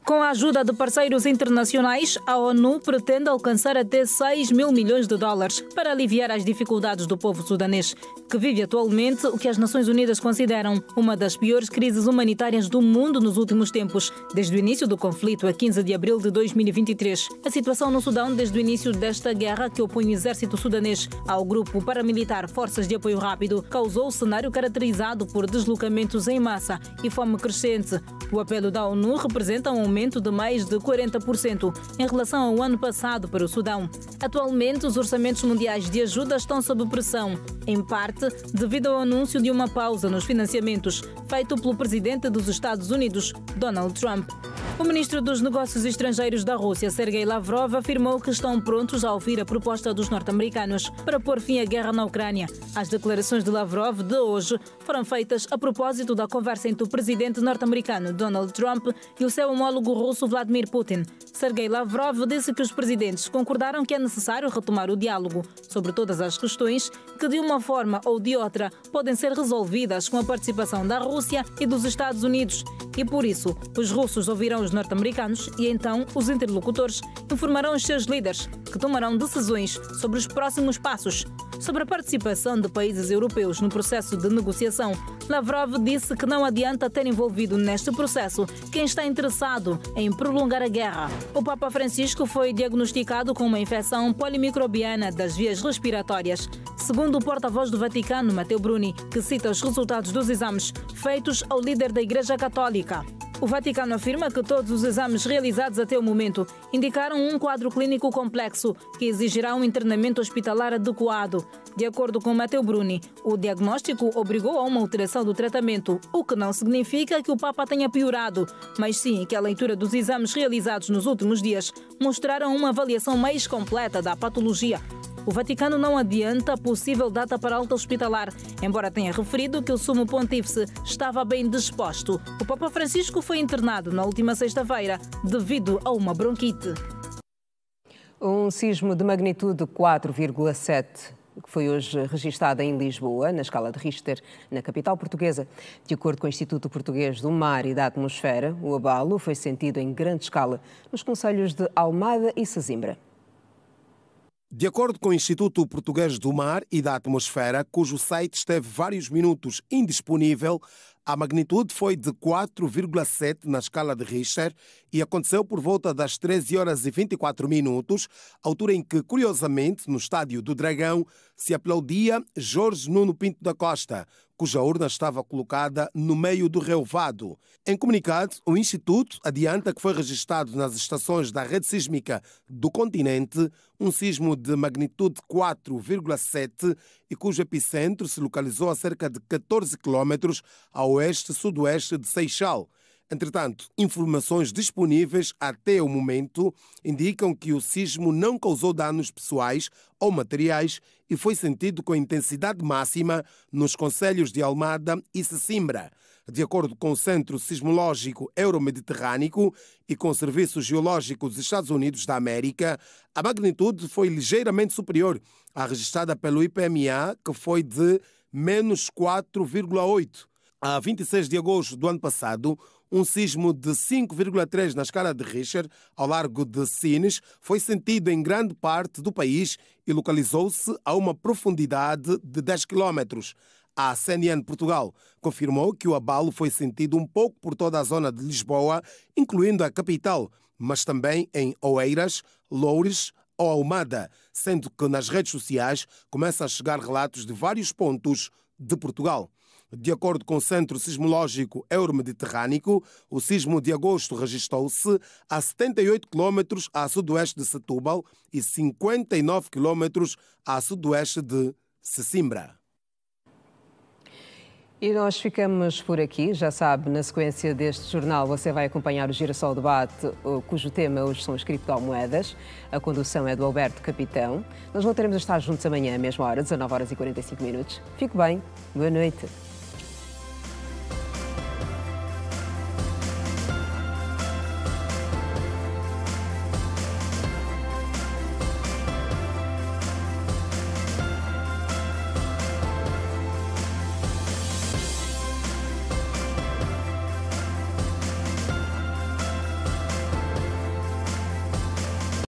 Com a ajuda de parceiros internacionais, a ONU pretende alcançar até 6 mil milhões de dólares para aliviar as dificuldades do povo sudanês, que vive atualmente o que as Nações Unidas consideram uma das piores crises humanitárias do mundo nos últimos tempos, desde o início do conflito a 15 de abril de 2023. A situação no Sudão, desde o início desta guerra que opõe o exército sudanês ao grupo paramilitar Forças de Apoio Rápido, causou um cenário caracterizado por deslocamentos em massa e fome crescente. O apelo da ONU representa um aumento de mais de 40% em relação ao ano passado para o Sudão. Atualmente, os orçamentos mundiais de ajuda estão sob pressão, em parte devido ao anúncio de uma pausa nos financiamentos feito pelo presidente dos Estados Unidos, Donald Trump. O ministro dos Negócios Estrangeiros da Rússia, Sergei Lavrov, afirmou que estão prontos a ouvir a proposta dos norte-americanos para pôr fim à guerra na Ucrânia. As declarações de Lavrov de hoje foram feitas a propósito da conversa entre o presidente norte-americano Donald Trump e o seu homólogo russo Vladimir Putin. Sergei Lavrov disse que os presidentes concordaram que é necessário retomar o diálogo sobre todas as questões que, de uma forma ou de outra, podem ser resolvidas com a participação da Rússia e dos Estados Unidos. E por isso, os russos ouvirão os norte-americanos e então os interlocutores informarão os seus líderes, que tomarão decisões sobre os próximos passos. Sobre a participação de países europeus no processo de negociação, Lavrov disse que não adianta ter envolvido neste processo quem está interessado em prolongar a guerra. O Papa Francisco foi diagnosticado com uma infecção polimicrobiana das vias respiratórias. Segundo o porta-voz do Vaticano, Matteo Bruni, que cita os resultados dos exames feitos ao líder da Igreja Católica. O Vaticano afirma que todos os exames realizados até o momento indicaram um quadro clínico complexo que exigirá um internamento hospitalar adequado. De acordo com Matteo Bruni, o diagnóstico obrigou a uma alteração do tratamento, o que não significa que o Papa tenha piorado, mas sim que a leitura dos exames realizados nos últimos dias mostraram uma avaliação mais completa da patologia. O Vaticano não adianta a possível data para alta hospitalar, embora tenha referido que o Sumo Pontífice estava bem disposto. O Papa Francisco foi internado na última sexta-feira devido a uma bronquite. Um sismo de magnitude 4,7 que foi hoje registado em Lisboa, na escala de Richter, na capital portuguesa. De acordo com o Instituto Português do Mar e da Atmosfera, o abalo foi sentido em grande escala nos concelhos de Almada e Sesimbra. De acordo com o Instituto Português do Mar e da Atmosfera, cujo site esteve vários minutos indisponível, a magnitude foi de 4,7 na escala de Richter e aconteceu por volta das 13 horas e 24 minutos, altura em que, curiosamente, no Estádio do Dragão, se aplaudia Jorge Nuno Pinto da Costa, cuja urna estava colocada no meio do relvado. Em comunicado, o Instituto adianta que foi registado nas estações da rede sísmica do continente um sismo de magnitude 4,7 e cujo epicentro se localizou a cerca de 14 quilómetros a oeste-sudoeste de Seixal. Entretanto, informações disponíveis até o momento indicam que o sismo não causou danos pessoais ou materiais e foi sentido com intensidade máxima nos concelhos de Almada e Sesimbra. De acordo com o Centro Sismológico Euromediterrâneo e com o Serviço Geológico dos Estados Unidos da América, a magnitude foi ligeiramente superior à registrada pelo IPMA, que foi de menos 4,8. A 26 de agosto do ano passado, Um sismo de 5,3 na escala de Richter, ao largo de Sines, foi sentido em grande parte do país e localizou-se a uma profundidade de 10 km. A CNN Portugal confirmou que o abalo foi sentido um pouco por toda a zona de Lisboa, incluindo a capital, mas também em Oeiras, Loures ou Almada, sendo que nas redes sociais começam a chegar relatos de vários pontos de Portugal. De acordo com o Centro Sismológico Euromediterrâneo, o sismo de agosto registrou-se a 78 km a sudoeste de Setúbal e 59 km a sudoeste de Sesimbra. E nós ficamos por aqui. Já sabe, na sequência deste jornal você vai acompanhar o Girassol Debate, cujo tema hoje são as criptomoedas. A condução é do Alberto Capitão. Nós voltaremos a estar juntos amanhã, à mesma hora, 19h45. Fique bem. Boa noite.